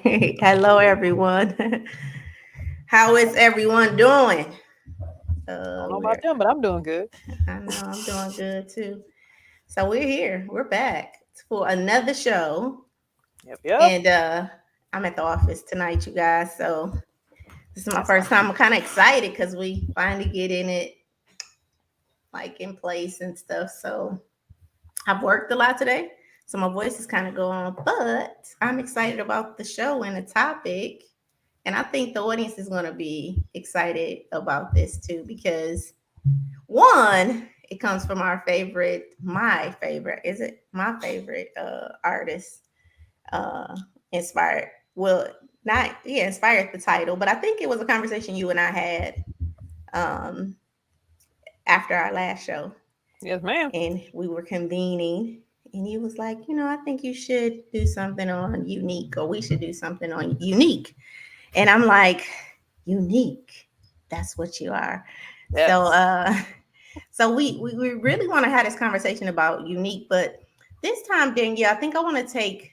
Hello, everyone. How is everyone doing? I don't know about We're them, but I'm doing good. I know I'm doing good too. So we're here. We're back for another show, Yep, yep. and I'm at the office tonight, you guys. So this is my That's first time. I'm kind of excited because we finally get in it, like in place and stuff. So I've worked a lot today, so my voice is kind of going, but I'm excited about the show and the topic. And I think the audience is going to be excited about this too because one, it comes from my favorite, is it my favorite artist, uh, inspired, well, not, yeah, inspired the title, but I think it was a conversation you and I had um, after our last show yes, ma'am. and we were convening and he was like, I think you should do something on Unique or we should do something on Unique. And I'm like, unique. That's what you are. So Yes. so we really want to have this conversation about unique, but this time, Danielle, I think I want to take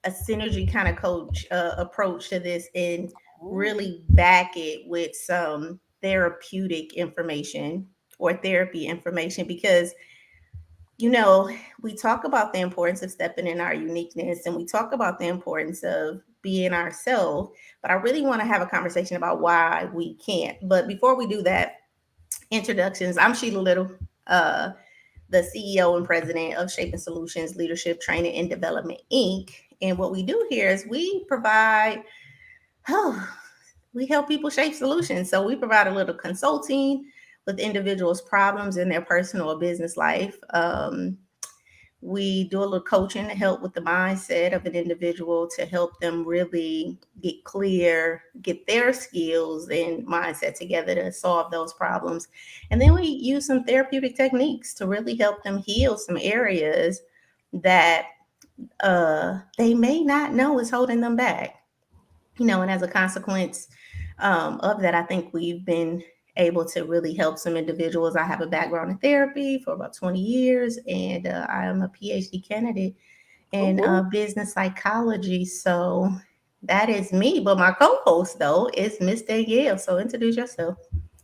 a synergy kind of coach approach to this and Ooh. really back it with some therapeutic information or therapy information because we talk about the importance of stepping in our uniqueness and we talk about the importance of being ourselves, but I really want to have a conversation about why we can't. But before we do that, introductions. I'm Sheila Little, uh, the CEO and president of Shaping Solutions Leadership Training and Development Inc. And what we do here is we provide, oh, we help people shape solutions. So we provide a little consulting with individuals' problems in their personal or business life. We do a little coaching to help with the mindset of an individual to help them really get clear, get their skills and mindset together to solve those problems. And then we use some therapeutic techniques to really help them heal some areas that they may not know is holding them back. And as a consequence of that, I think we've been able to really help some individuals. I have a background in therapy for about 20 years, and I am a PhD candidate Ooh, in ooh. business psychology. So that is me. But my co host, though, is Miss Danielle. So introduce yourself.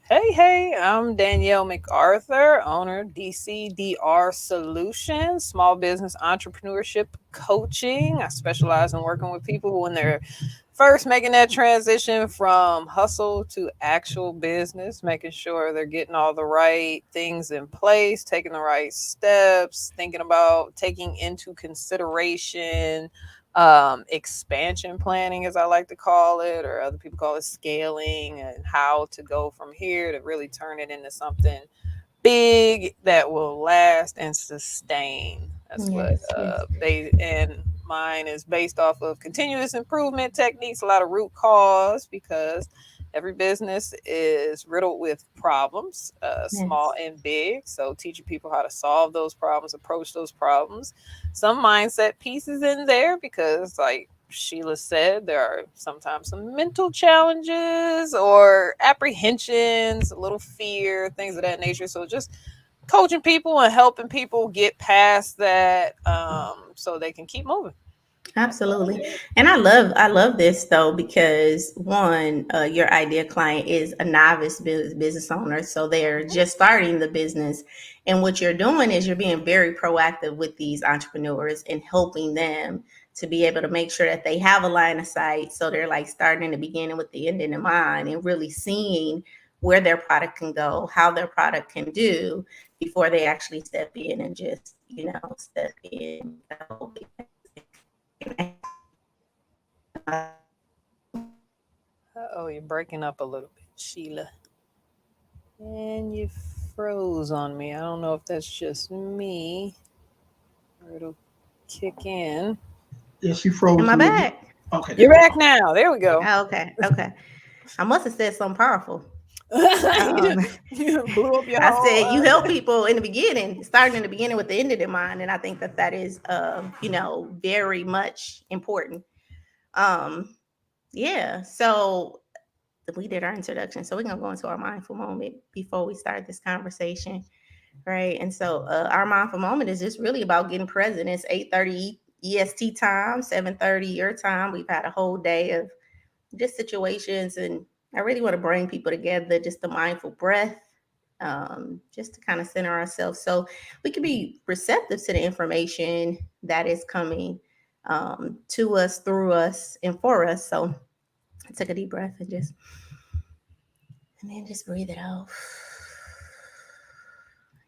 Hey, hey, I'm Danielle MacArthur, owner DCDR Solutions, small business entrepreneurship coaching. I specialize in working with people who, when they're first making that transition from hustle to actual business, making sure they're getting all the right things in place, taking the right steps, thinking about taking into consideration expansion planning, as I like to call it, or other people call it scaling, and how to go from here to really turn it into something big that will last and sustain. That's what Yes, yes. and mine is based off of continuous improvement techniques, a lot of root cause, because every business is riddled with problems, small Yes. and big. So teaching people how to solve those problems, approach those problems, some mindset pieces in there, because like Sheila said, there are sometimes some mental challenges or apprehensions, a little fear, things of that nature. So just coaching people and helping people get past that, so they can keep moving. That's what I Absolutely. do. And I love this though because one, your ideal client is a novice business owner, so they're Mhm. just starting the business. And what you're doing is you're being very proactive with these entrepreneurs and helping them to be able to make sure that they have a line of sight. So they're like starting in the beginning with the end in mind and really seeing where their product can go, how their product can do before they actually step in and just, step in. Oh, you're breaking up a little bit, Sheila. And you froze on me. I don't know if that's just me or it'll kick in. Yeah, she Am froze I a little bit. back? Okay, there You're we back go. now. There we go. Oh, okay, okay. I must have said something powerful. you, Um, done, you done blew up your I whole. said you help people in the beginning, starting in the beginning with the end in mind, and I think that that is, very much important. Um, yeah. So we did our introduction, so we're gonna go into our mindful moment before we start this conversation, right? And so our mindful moment is just really about getting present. It's 8:30 EST time, 7:30 your time. We've had a whole day of just situations, and I really want to bring people together, just the mindful breath, just to kind of center ourselves so we can be receptive to the information that is coming to us, through us, and for us. So I took a deep breath and then just breathe it out.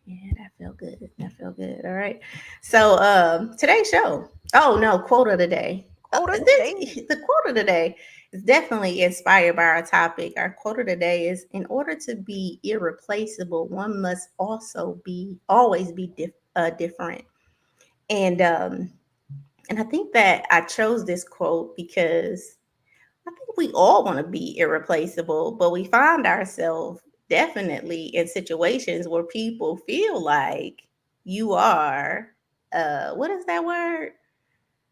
Yeah, that felt good. That felt good. All right. So today's show. Oh no, quote of the day. Quote of the day. The quote of the day is definitely inspired by our topic. Our quote of the day is: in order to be irreplaceable, one must also be always be different. And um and I think that I chose this quote because I think we all want to be irreplaceable, but we find ourselves definitely in situations where people feel like you are, what is that word?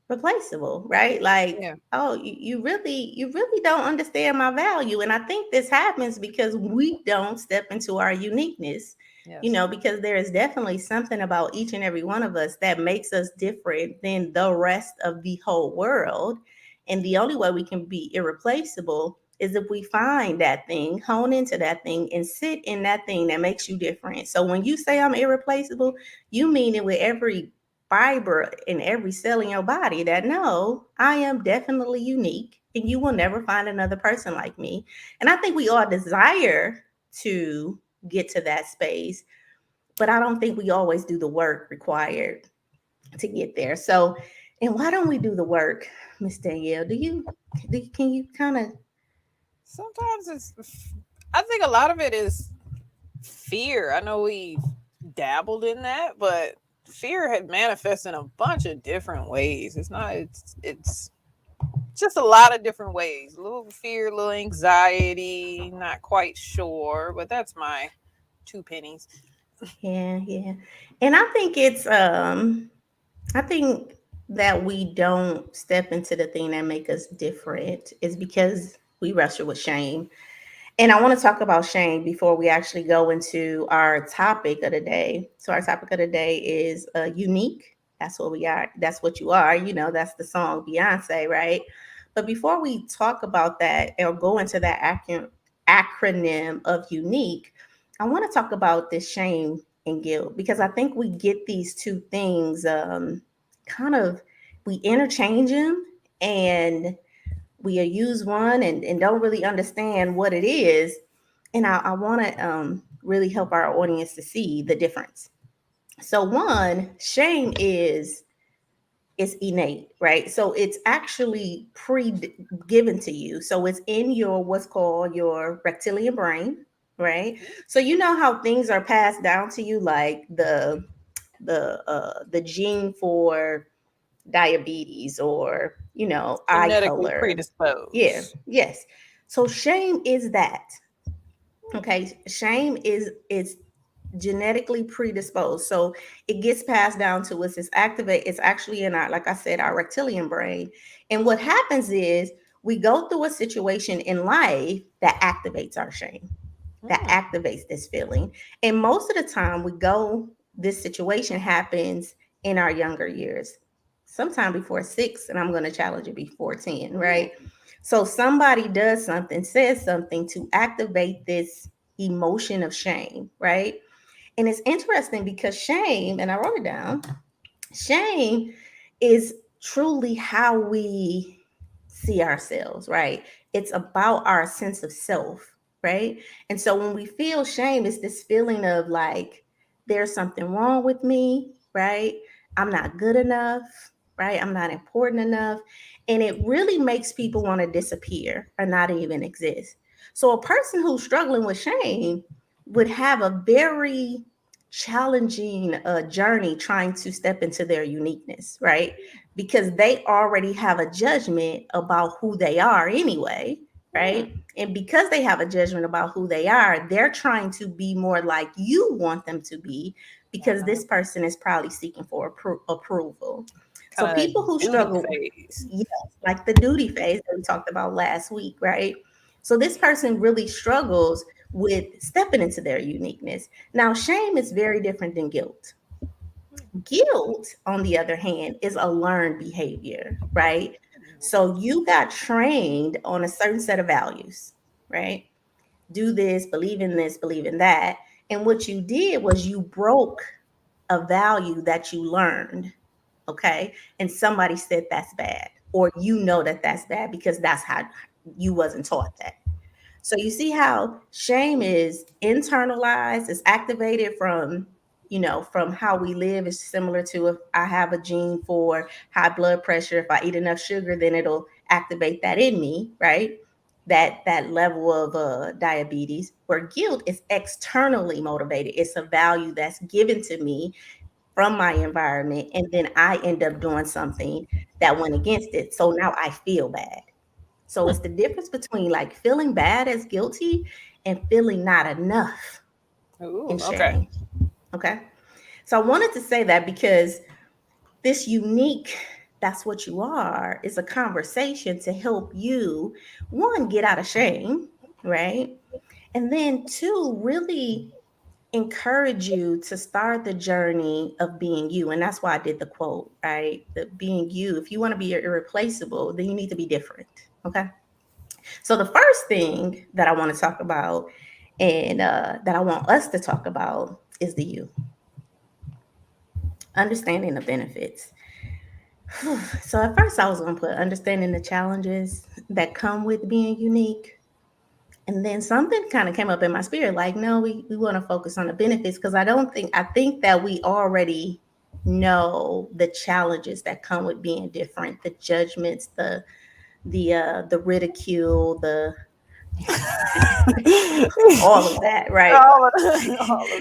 Replaceable, right? Like, Yeah. oh, you really don't understand my value. And I think this happens because we don't step into our uniqueness, Yes. because there is definitely something about each and every one of us that makes us different than the rest of the whole world. And the only way we can be irreplaceable is if we find that thing, hone into that thing, and sit in that thing that makes you different. So when you say I'm irreplaceable, you mean it with every fiber in every cell in your body, that no, I am definitely unique and you will never find another person like me. And I think we all desire to get to that space, but I don't think we always do the work required to get there. So, and why don't we do the work, Miss Danielle? Can you kind of? Sometimes I think a lot of it is fear. I know we dabbled in that, but fear had manifests in a bunch of different ways. It's just a lot of different ways. A little fear, a little anxiety, not quite sure, but that's my two pennies. Yeah, yeah. And I think that we don't step into the thing that make us different is because we wrestle with shame. And I want to talk about shame before we actually go into our topic of the day. So our topic of the day is unique. That's what we are. That's what you are. That's the song Beyonce, right? But before we talk about that or go into that acronym of unique, I want to talk about this shame and guilt because I think we get these two things kind of, we interchange them, and we use one and don't really understand what it is. And I want to really help our audience to see the difference. So one, shame is innate, right? So it's actually given to you. So it's in your what's called your reptilian brain, right? So you know how things are passed down to you, like the gene for diabetes, or eye Genetically color. Yeah, predisposed. yes. So shame is that. Okay, shame is genetically predisposed. So it gets passed down to us. It's actually in our, like I said, our reptilian brain. And what happens is we go through a situation in life that activates our shame, that Hmm. activates this feeling. And most of the time this situation happens in our younger years, sometime before 6, and I'm going to challenge it before 10, right? Ooh. So somebody does something, says something to activate this emotion of shame, right? And it's interesting because shame, and I wrote it down, shame is truly how we see ourselves, right? It's about our sense of self, right? And so when we feel shame, it's this feeling of like, there's something wrong with me, right? I'm not good enough, right? I'm not important enough. And it really makes people want to disappear or not even exist. So a person who's struggling with shame would have a very challenging journey trying to step into their uniqueness, right? Because they already have a judgment about who they are anyway, Hmm. right? And because they have a judgment about who they are, they're trying to be more like you want them to be because Uh-huh. this person is probably seeking for approval. So Kind of people who that duty struggle, phase. yes, like the duty phase that we talked about last week, right? So this person really struggles with stepping into their uniqueness. Now, shame is very different than guilt. Guilt, on the other hand, is a learned behavior, right? So you got trained on a certain set of values, right? Do this, believe in that. And what you did was you broke a value that you learned, okay? And somebody said that's bad, or you know that that's bad because that's how you wasn't taught that. So you see how shame is internalized, it's activated from, from how we live. Is similar to if I have a gene for high blood pressure, if I eat enough sugar, then it'll activate that in me, right? That level of diabetes. Where guilt is externally motivated. It's a value that's given to me from my environment, and then I end up doing something that went against it. So now I feel bad. So Hmm. it's the difference between like feeling bad as guilty and feeling not enough Ooh, in okay. shame. Okay. So I wanted to say that because this unique, that's what you are, is a conversation to help you, one, get out of shame, right? And then two, really encourage you to start the journey of being you. And that's why I did the quote, right? The being you. If you want to be irreplaceable, then you need to be different. Okay. So the first thing that I want to talk about, and that I want us to talk about, is the you, understanding the benefits. So at first I was going to put understanding the challenges that come with being unique. And then something kind of came up in my spirit, like, no, we want to focus on the benefits, because I think that we already know the challenges that come with being different, the judgments, the ridicule, the all of that, right? All of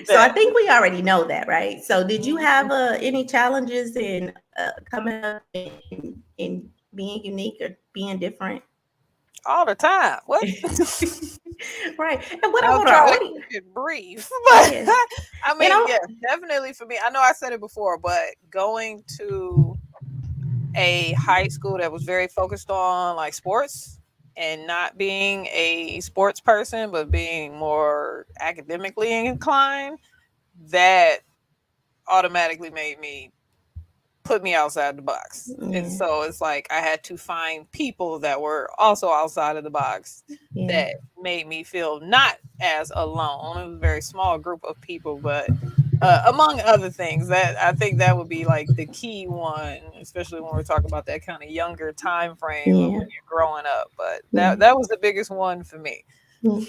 So I that. think we already know that, right? So did you have Mhm. any challenges in coming up in being unique or being different? All the time. What? Right. And what I I'll want try our to audience, keep it brief. But yeah, I and mean, yeah, definitely for me. I know I said it before, but going to a high school that was very focused on like sports and not being a sports person, but being more academically inclined, that automatically made me put me outside the box. And yeah, so it's like I had to find people that were also outside of the box yeah, that made me feel not as alone. It was a very small group of people, but among other things, that I think that would be like the key one, especially when we're talking about that kind of younger time frame of yeah, when you're growing up. But yeah, that was the biggest one for me. yeah.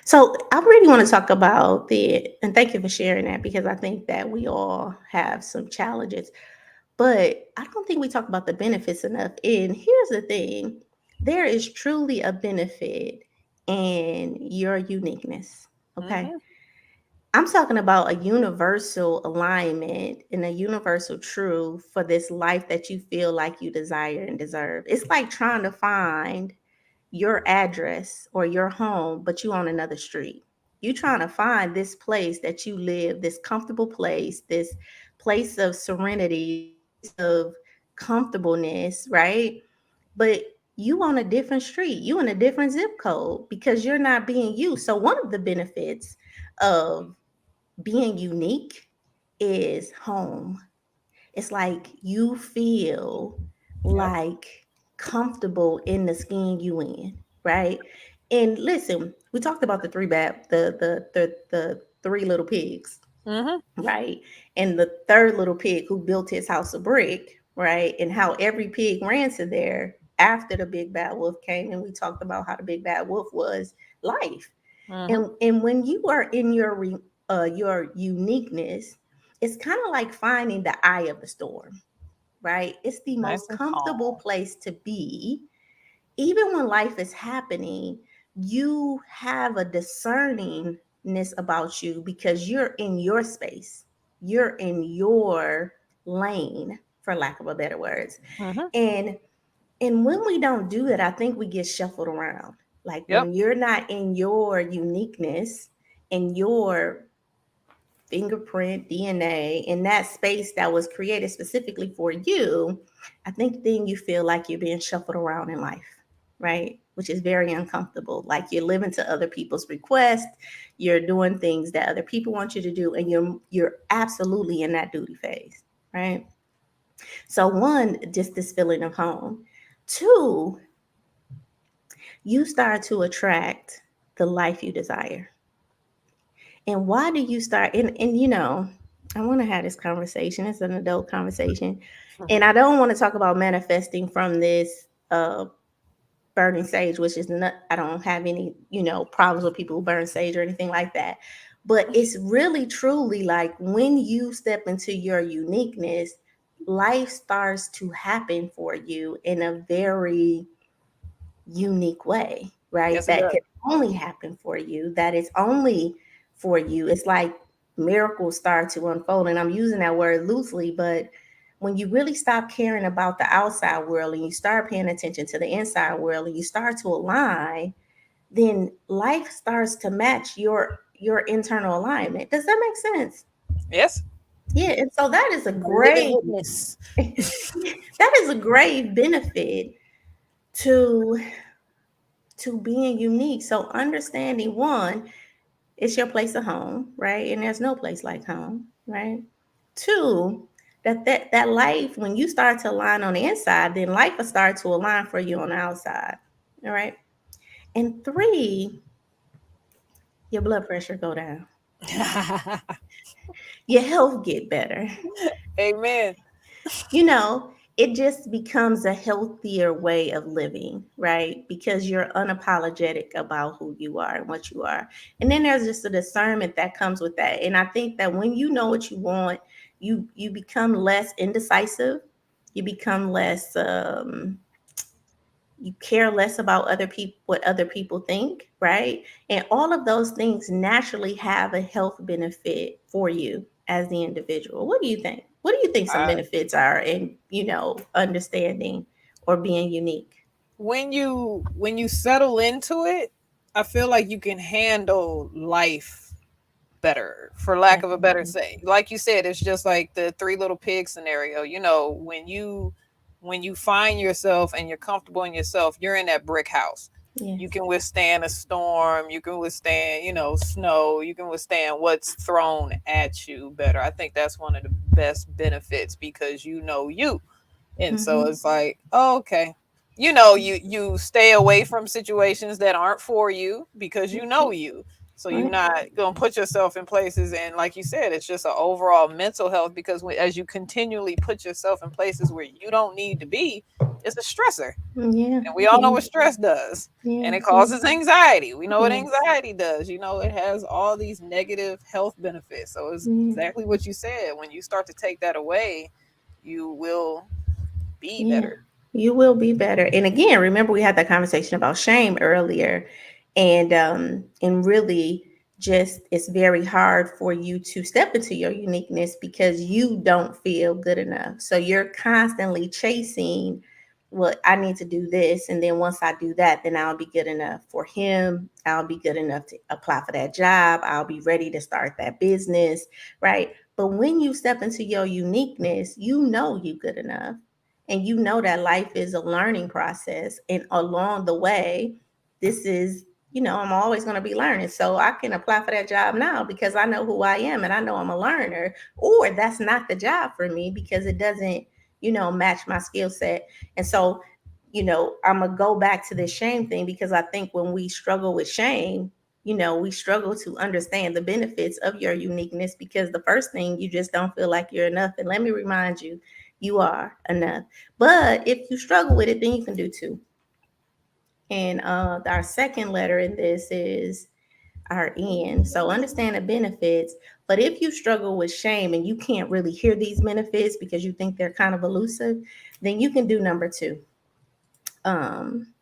So I really want to talk about and thank you for sharing that, because I think that we all have some challenges, but I don't think we talk about the benefits enough. And here's the thing, there is truly a benefit in your uniqueness. Okay. Hmm. I'm talking about a universal alignment and a universal truth for this life that you feel like you desire and deserve. It's like trying to find your address or your home, but you on another street. You trying to find this place that you live, this comfortable place, this place of serenity, this place of comfortableness, right? But you on a different street, you in a different zip code, because you're not being you. So one of the benefits of being unique is home. It's like you feel Yep. like comfortable in the skin you in, right? And listen, we talked about the the three little pigs, Hmm. right? And the third little pig who built his house of brick, right? And how every pig ran to there after the big bad wolf came. And we talked about how the big bad wolf was life. Hmm. And when you are in your uniqueness, it's kind of like finding the eye of the storm, right? It's the Nice most and comfortable calm. place to be. Even when life is happening, you have a discerningness about you because you're in your space. You're in your lane, for lack of a better words. Hmm. And and when we don't do that, I think we get shuffled around. Like Yep. when you're not in your uniqueness and your fingerprint, DNA, in that space that was created specifically for you, I think then you feel like you're being shuffled around in life, right? Which is very uncomfortable. Like you're living to other people's requests, you're doing things that other people want you to do, and you're absolutely in that duty phase. right? So, one, just this feeling of home. Two, you start to attract the life you desire. And why do you start? And I want to have this conversation. It's an adult conversation. And I don't want to talk about manifesting from this burning sage, which is not, I don't have any, problems with people who burn sage or anything like that. But it's really truly like when you step into your uniqueness, life starts to happen for you in a very unique way, right? Yes, it That does. can only happen for you, that is only for you. It's like miracles start to unfold. And I'm using that word loosely, but when you really stop caring about the outside world and you start paying attention to the inside world and you start to align, then life starts to match your internal alignment. Does that make sense? Yes. Yeah. And so that is a I'm a living great witness. that is a great benefit to being unique. So understanding, one, it's your place of home, right? And there's no place like home, right? Two, that life, when you start to align on the inside, then life will start to align for you on the outside. All right. And three, your blood pressure go down. Your health get better. Amen. It just becomes a healthier way of living, right? Because you're unapologetic about who you are and what you are. And then there's just a discernment that comes with that. And I think that when you know what you want, you become less indecisive. You become less you care less about other people, what other people think, right? And all of those things naturally have a health benefit for you as the individual. What do you think? What do you think some Uh, benefits are in, understanding or being unique? when you settle into it, I feel like you can handle life better, for lack of a better Definitely. say. Like you said, it's just like the three little pig scenario. When you find yourself and you're comfortable in yourself, you're in that brick house. You Yes. can withstand a storm, you can withstand, snow, you can withstand what's thrown at you better. I think that's one of the best benefits because you. And so Mm-hmm. it's like, oh, okay. You stay away from situations that aren't for you because you know you. So you're Right. not going to put yourself in places. And like you said, it's just an overall mental health because as you continually put yourself in places where you don't need to be, it's a stressor. Yeah. And we all know Yeah. what stress does. Yeah. And it Yeah. causes anxiety. We know what Yes. anxiety does. It has all these negative health benefits. So it's Yeah. exactly what you said. When you start to take that away, you will be Yeah, better. you will be better. And again, remember we had that conversation about shame earlier, and really just it's very hard for you to step into your uniqueness because you don't feel good enough. So you're constantly chasing, well, I need to do this, and then once I do that, then I'll be good enough for him. I'll be good enough to apply for that job. I'll be ready to start that business, right? But when you step into your uniqueness, you know you good enough, and you know that life is a learning process, and along the way, this is, I'm always going to be learning. So I can apply for that job now because I know who I am and I know I'm a learner. Or that's not the job for me because it doesn't, match my skill set. And so, I'm going to go back to this shame thing because I think when we struggle with shame, we struggle to understand the benefits of your uniqueness because the first thing, you just don't feel like you're enough. And let me remind you, you are enough. But if you struggle with it, then you can do two. And our second letter in this is our N. So understand the benefits. But if you struggle with shame and you can't really hear these benefits because you think they're kind of elusive, then you can do number two, um,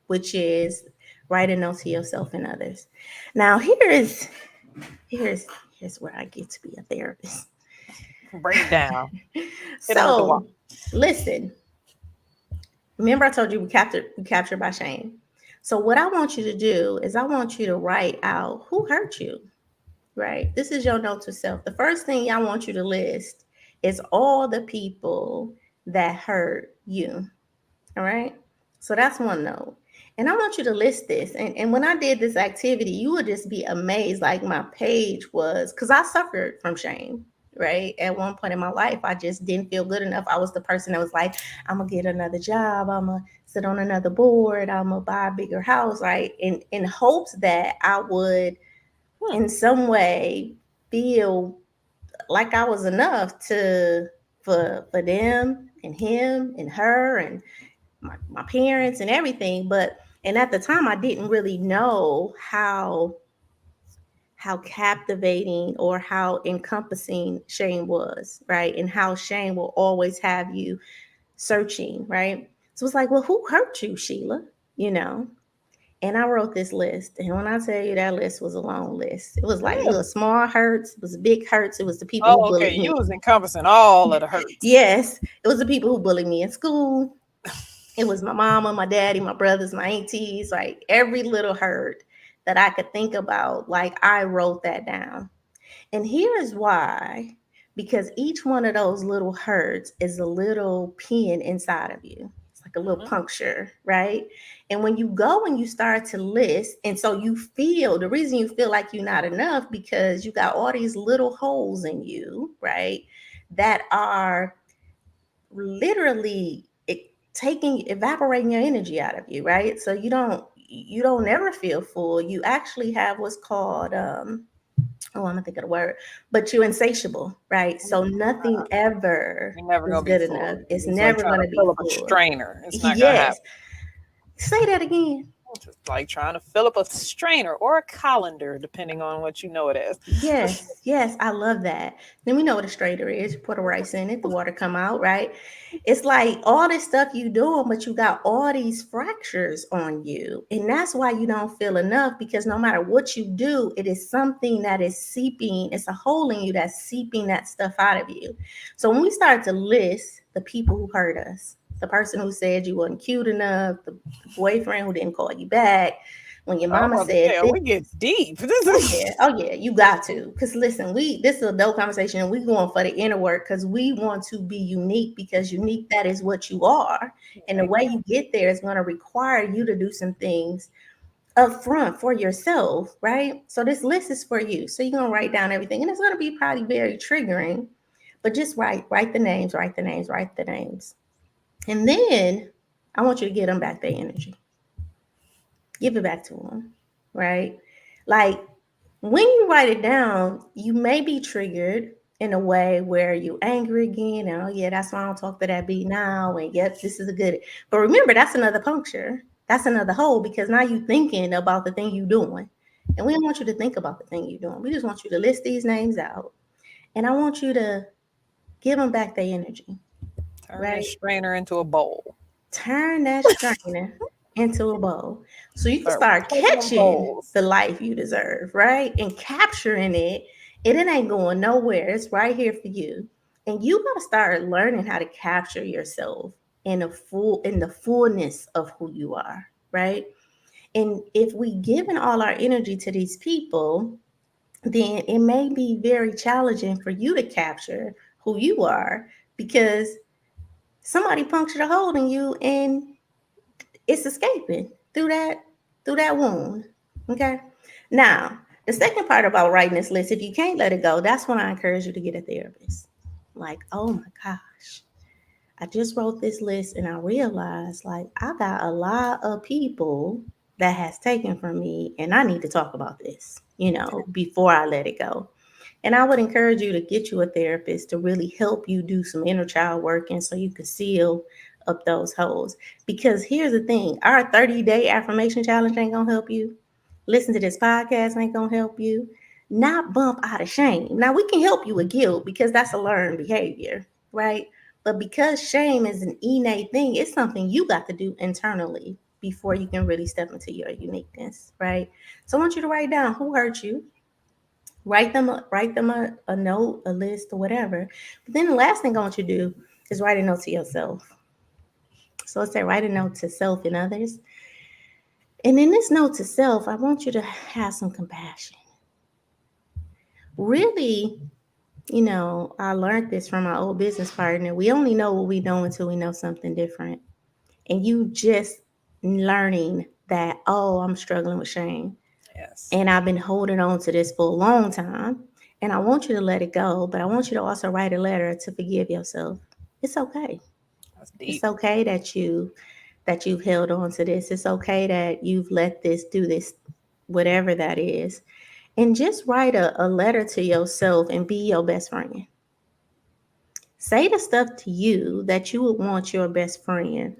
which is write a note to yourself and others. Now here's here's where I get to be a therapist. Break it down. Hit them with the wall. So listen, remember I told you we captured by shame. So what I want you to do is I want you to write out who hurt you, right? This is your note to self. The first thing I want you to list is all the people that hurt you. All right. So that's one note. And I want you to list this. And when I did this activity, you would just be amazed. Like my page was, because I suffered from shame. right? At one point in my life, I just didn't feel good enough. I was the person that was like, I'm gonna get another job, I'm gonna sit on another board, I'm gonna buy a bigger house, right? In hopes that I would Hmm. in some way feel like I was enough to for them and him and her and my parents and everything. But and at the time I didn't really know how captivating or how encompassing shame was, right? And how shame will always have you searching, right? So it's like, well, who hurt you, Sheila? You know? And I wrote this list. And when I tell you that list was a long list, it was like little Really? small hurts, it was big hurts, it was the people who Oh, okay. bullied You me. was encompassing all of the hurts. Yes, it was the people who bullied me in school. It was my mama, my daddy, my brothers, my aunties, like every little hurt that I could think about, like I wrote that down. And here is why, because each one of those little hurts is a little pin inside of you. It's like a little Hmm. puncture, right? And when you go and you start to list, and so you feel the reason you feel like you're not enough because you got all these little holes in you, right? That are literally taking evaporating your energy out of you, right? So you don't ever feel full. You actually have what's called oh, I'm gonna think of the word, but you're insatiable, right? So nothing ever You're never is gonna be good full. enough. It's It's like never trying to gonna be fill up a full. strainer. It's not gonna happen. Yes. Say that again. It's just like trying to fill up a strainer or a colander, depending on what you know it as. Yes, yes, I love that. Then we know what a strainer is. You put a rice in it, the water come out, right? It's like all this stuff you doing, but you got all these fractures on you. And that's why you don't feel enough because no matter what you do, it is something that is seeping, it's a hole in you that's seeping that stuff out of you. So when we start to list the people who hurt us, the person who said you wasn't cute enough, the boyfriend who didn't call you back, when your I'm mama about to said say, this. we get deep. This Oh is yeah, oh yeah, you got to. Cause listen, this is a dope conversation, and we going for the inner work because we want to be unique because unique that is what you are, and the way amen. you get there is going to require you to do some things up front for yourself, right? So this list is for you. So you're gonna write down everything, and it's gonna be probably very triggering, but just write the names, write the names, write the names, and then I want you to get them back their energy, give it back to them, right? Like when you write it down, you may be triggered in a way where you angry again. And, oh yeah, that's why I don't talk to that B now. And yep, this is a good. But remember, that's another puncture. That's another hole because now you thinking about the thing you doing. And we don't want you to think about the thing you're doing. We just want you to list these names out. And I want you to give them back their energy, Turn this right? strainer into a bowl. Turn that strainer into a bowl so you can Start start plugging them catching holes. the life you deserve, right? And capturing it. And it ain't going nowhere. It's right here for you. And you got to start learning how to capture yourself in the fullness of who you are, right? And if we given all our energy to these people, then it may be very challenging for you to capture who you are because somebody punctured a hole in you and it's escaping through that wound. Okay. Now, the second part about writing this list, if you can't let it go, that's when I encourage you to get a therapist. Like, oh my gosh, I just wrote this list and I realized like I got a lot of people that has taken from me and I need to talk about this, before I let it go. And I would encourage you to get you a therapist to really help you do some inner child work and so you can seal up those holes. Because here's the thing, our 30-day affirmation challenge ain't gonna help you. Listen to this podcast ain't gonna help you. Not bump out of shame. Now we can help you with guilt because that's a learned behavior, right? But because shame is an innate thing, it's something you got to do internally before you can really step into your uniqueness, right? So I want you to write down who hurt you, write them a note, a list, or whatever. But then the last thing I want you to do is write a note to yourself. So let's say write a note to self and others. And in this note to self, I want you to have some compassion. Really, I learned this from my old business partner. We only know what we know until we know something different. And you just learning that, oh, I'm struggling with shame. Yes. And I've been holding on to this for a long time. And I want you to let it go, but I want you to also write a letter to forgive yourself. It's okay. That's It's deep. okay that you've held on to this. It's okay that you've let this do this, whatever that is. And just write a letter to yourself and be your best friend. Say the stuff to you that you would want your best friend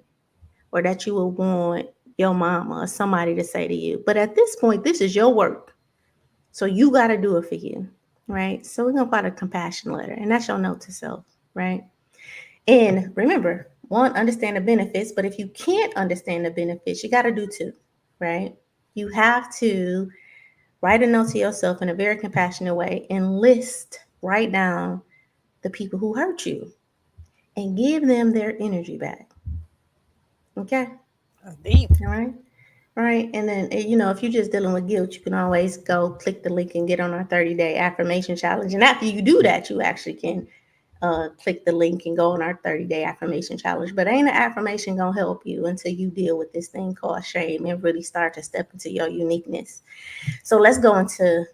or that you would want your mama or somebody to say to you. But at this point, this is your work. So you got to do it for you, right? So we're going to find a compassion letter, and that's your note to self, right? And remember, one, understand the benefits, but if you can't understand the benefits, you got to do two, right? You have to write a note to yourself in a very compassionate way and write down the people who hurt you and give them their energy back. Okay? That's deep. All right. All right. And then, if you're just dealing with guilt, you can always go click the link and get on our 30-day affirmation challenge. And after you do that, you actually can click the link and go on our 30-day affirmation challenge. But ain't an affirmation going to help you until you deal with this thing called shame and really start to step into your uniqueness. So let's go into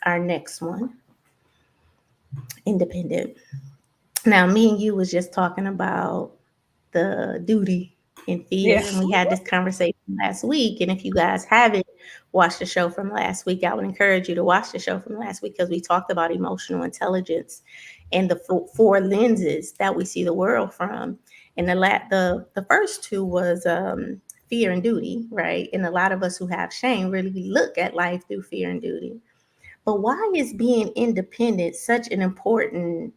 our next one, independent. Now, me and you was just talking about the duty and Yeah. fear, and we had this conversation last week. And if you guys haven't watched the show from last week, I would encourage you to watch the show from last week because we talked about emotional intelligence and the four lenses that we see the world from. And the first two was fear and duty, right? And a lot of us who have shame really look at life through fear and duty. But why is being independent such an important,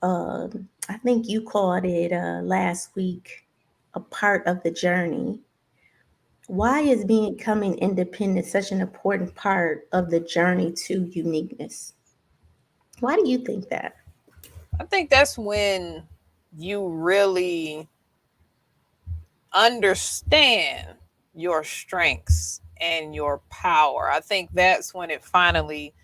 I think you called it last week, a part of the journey? Why is becoming independent such an important part of the journey to uniqueness? Why do you think that? I think that's when you really understand your strengths and your power. I think that's when it finally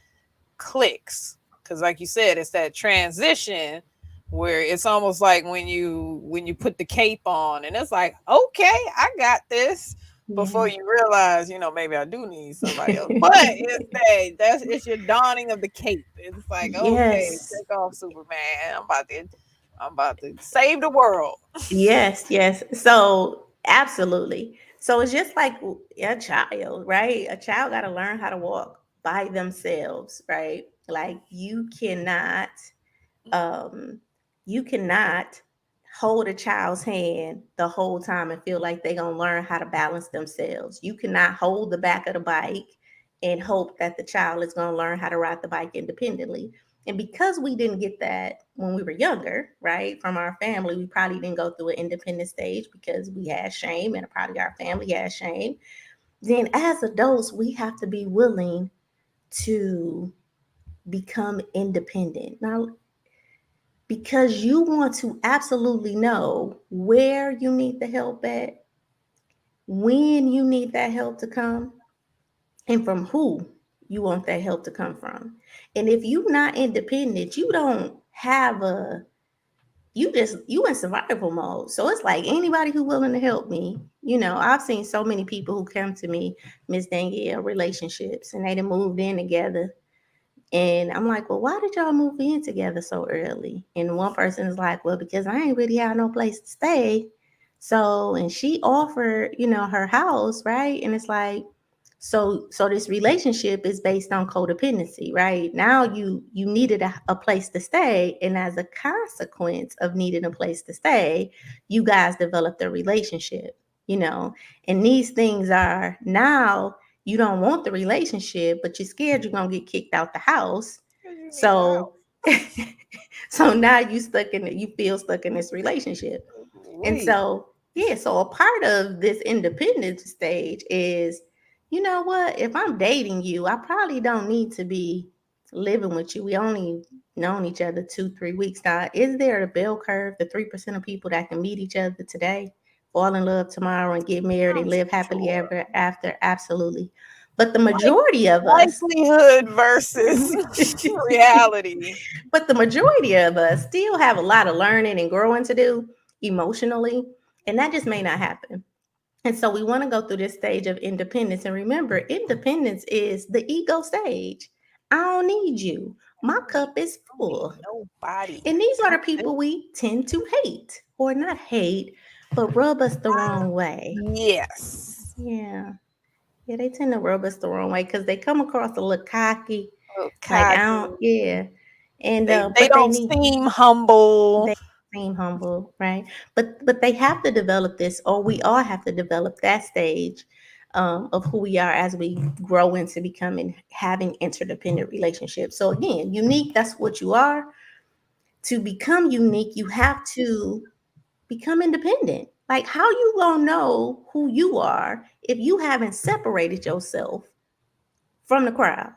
clicks. Because like you said, it's that transition where it's almost like when you put the cape on and it's like, okay, I got this, before Yeah. you realize, maybe I do need somebody else. But it's your donning of the cape. It's like, okay, Yes. take off, Superman. I'm about to save the world. Yes, yes. So, absolutely. So, it's just like a child, right? A child got to learn how to walk by themselves, right? Like um you cannot hold a child's hand the whole time and feel like they're going to learn how to balance themselves. You cannot hold the back of the bike and hope that the child is going to learn how to ride the bike independently. And because we didn't get that when we were younger, right, from our family, we probably didn't go through an independent stage because we had shame and probably our family had shame. Then as adults, we have to be willing to become independent. Now, because you want to absolutely know where you need the help at, when you need that help to come, and from who you want that help to come from. And if you're not independent, you don't have you in survival mode. So it's like anybody who willing to help me. I've seen so many people who come to me, Miss Danielle, relationships, and they done moved in together. And I'm like, well, why did y'all move in together so early? And one person is like, well, because I ain't really had no place to stay. So, and she offered, her house, right? And it's like, so this relationship is based on codependency, right? Now you needed a place to stay, and as a consequence of needing a place to stay, you guys developed a relationship, you know. And these things are now you don't want the relationship, but you're scared you're gonna get kicked out the house. Because you need the So so now you feel stuck in this relationship. house. And Wait. so, yeah, so a part of this independence stage is, you know what, if I'm dating you, I probably don't need to be living with you. We only known each other 2-3 weeks now. Is there a bell curve, the 3% of people that can meet each other today, fall in love tomorrow and get married and I'm live happily sure. ever after? Absolutely. But the Like majority of us, likelihood versus reality. but the majority of us still have a lot of learning and growing to do emotionally, and that just may not happen. And so we want to go through this stage of independence. And remember, independence is the ego stage. I don't need you. My cup is I don't need full. nobody. And these are I'm the good. people we tend to hate, or not hate, but rub us the wrong way. Yes. Yeah. Yeah, they tend to rub us the wrong way because they come across a little cocky, Oh, like I cocky. don't, yeah. And They but they don't need seem humble. they seem humble, right? But they have to develop this, or we all have to develop that stage of who we are as we grow into becoming having interdependent relationships. So again, unique, that's what you are. To become unique, you have to become independent. Like how you gonna know who you are if you haven't separated yourself from the crowd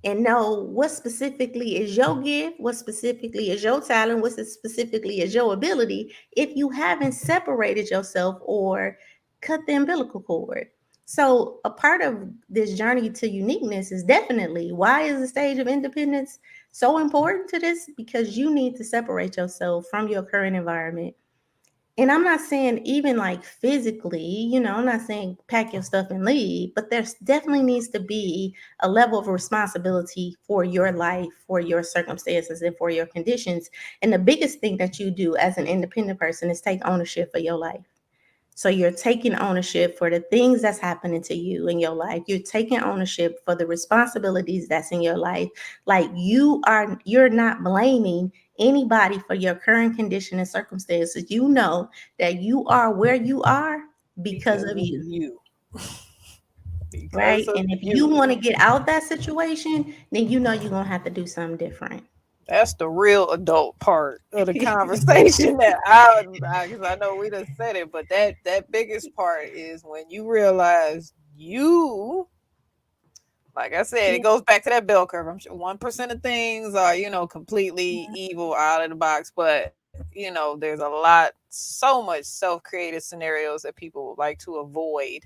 and know what specifically is your gift, what specifically is your talent, what specifically is your ability if you haven't separated yourself or cut the umbilical cord. So, a part of this journey to uniqueness is definitely why is the stage of independence so important to this? Because you need to separate yourself from your current environment, and I'm not saying even like physically, I'm not saying pack your stuff and leave, but there's definitely needs to be a level of responsibility for your life, for your circumstances, and for your conditions. And the biggest thing that you do as an independent person is take ownership for your life. So you're taking ownership for the things that's happening to you in your life. You're taking ownership for the responsibilities that's in your life. Like you're not blaming anybody for your current condition and circumstances. You know that you are where you are because Because of of you, you. Because right? of And if you you. want to get out that situation, then you know you're going to have to do something different. That's the real adult part of the conversation that because I know we done said it, but that biggest part is when you realize you, like I said, it Yeah. goes back to that bell curve. I'm sure 1% of things are, completely evil out of the box, but there's a lot, so much self-created scenarios that people like to avoid.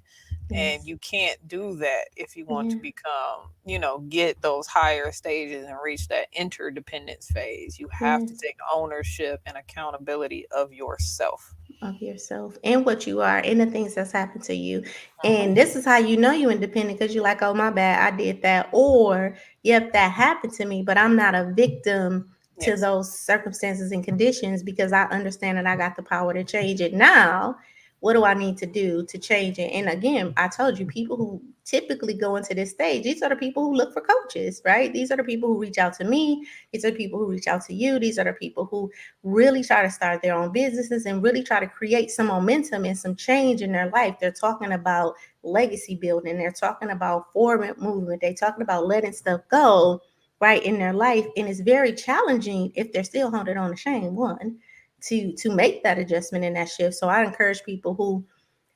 And you Yes. can't do that if you want to Yeah. become, get those higher stages and reach that interdependence phase. You have to Yes. take ownership and accountability of yourself. Of yourself and what you are and the things that's happened to you. Uh-huh. And this is how you know you're independent because you're like, oh, my bad, I did that. Or, yep, that happened to me, but I'm not a victim to Yes. those circumstances and conditions because I understand that I got the power to change it now. What do I need to do to change it? And again, I told you, people who typically go into this stage, these are the people who look for coaches, right? These are the people who reach out to me. These are the people who reach out to you. These are the people who really try to start their own businesses and really try to create some momentum and some change in their life. They're talking about legacy building. They're talking about forward movement. They're talking about letting stuff go right in their life. And it's very challenging if they're still holding on to shame, one, to make that adjustment and that shift. So I encourage people who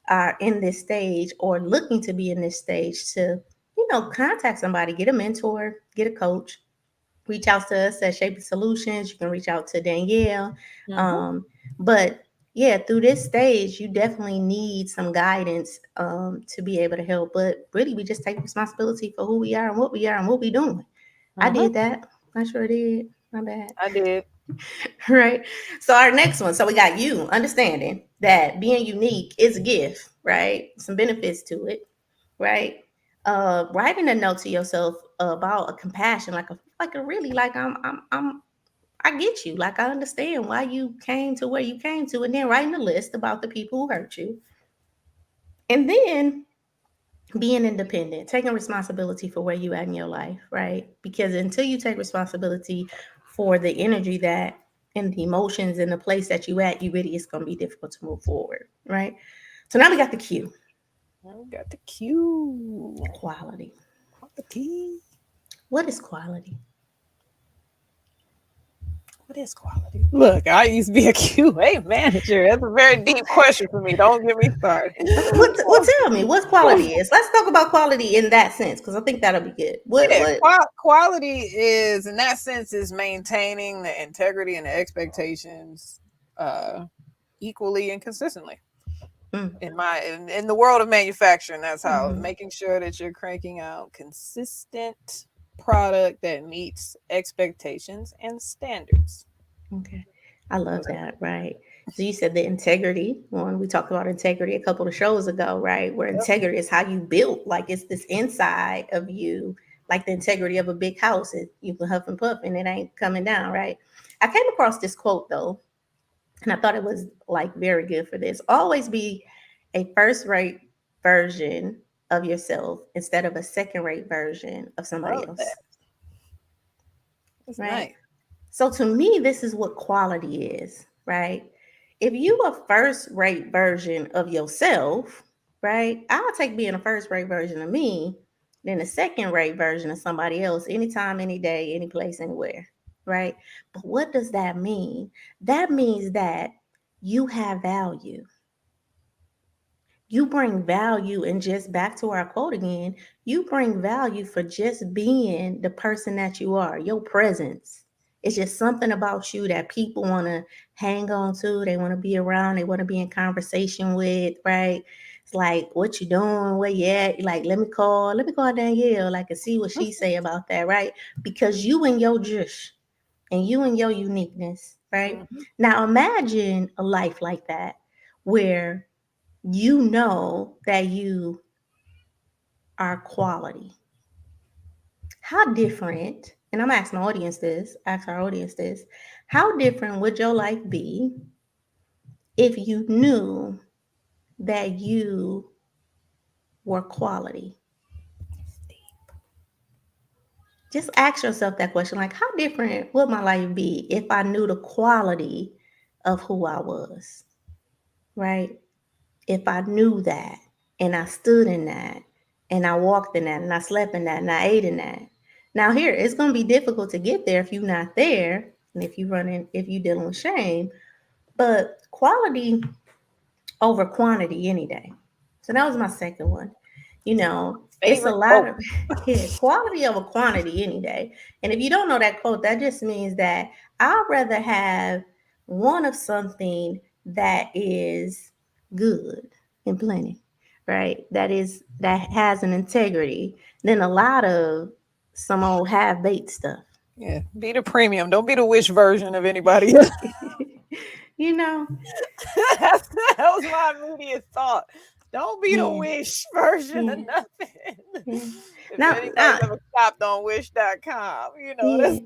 are in this stage or looking to be in this stage to, contact somebody, get a mentor, get a coach, reach out to us at Shaping Solutions. You can reach out to Danielle. Mm-hmm. Um, but yeah, through this stage, you definitely need some guidance to be able to help. But really, we just take responsibility for who we are and what we are and what we're doing. I Mm-hmm. did that. I sure did. My bad. I did. Right. So our next one. So we got you understanding that being unique is a gift, right? Some benefits to it, right? Writing a note to yourself about a compassion, like a really like I get you. Like I understand why you came to where you came to, and then writing a list about the people who hurt you, and then being independent, taking responsibility for where you at in your life, right? Because until you take responsibility for the energy that and the emotions and the place that you at, you really it's gonna be difficult to move forward, right? So now we got the Q, I got the Q. quality. Quality. What is quality? What is quality? Look, I used to be a QA manager. That's a very deep question for me. Don't get me started. What tell me what quality is? Let's talk about quality in that sense because I think that'll be good. Yeah, What quality is, in that sense, is maintaining the integrity and the expectations uh, equally and consistently. mm, In the world of manufacturing, that's how, mhm. making sure that you're cranking out consistent product that meets expectations and standards. Okay. I love Right. that, right? So you said the integrity one. We talked about integrity a couple of shows ago, right? Where Yep. integrity is how you built, like it's this inside of you like the integrity of a big house. You can huff and puff and it ain't coming down, right? I came across this quote though, and I thought it was like very good for this. Always be a first rate version of yourself instead of a second rate version of somebody Love that. else, It's right? nice. So to me, this is what quality is, right? If you a first rate version of yourself, right? I'll take being a first rate version of me than a second rate version of somebody else anytime, any day, any place, anywhere, right? But what does that mean? That means that you have value. You bring value, and just back to our quote again, you bring value for just being the person that you are, your presence. It's just something about you that people want to hang on to, they want to be around, they want to be in conversation with, right? It's like, what you doing, where you at? Like, let me call Danielle, like, and see what she say about that, right? Because you and your jush, and you and your uniqueness, right? Mm-hmm. Now imagine a life like that, where you know that you are quality. How different, and I'm asking the audience this, ask our audience this, how different would your life be if you knew that you were quality? Just ask yourself that question, like, how different would my life be if I knew the quality of who I was, right? If I knew that and I stood in that and I walked in that and I slept in that and I ate in that. Now here, it's gonna be difficult to get there if you're not there and if you're dealing with shame, but quality over quantity any day. So that was my second one. It's a Favorite lot quote. of yeah, quality over quantity any day. And if you don't know that quote, that just means that I'd rather have one of something that is good and plenty, right? That has an integrity than a lot of some old half baked stuff. Yeah, be the premium. Don't be the wish version of anybody else. you know, that was my immediate thought. Don't be the yeah, wish version of yeah, nothing. yeah. If Now, anybody's ever shopped on wish.com, yeah. that's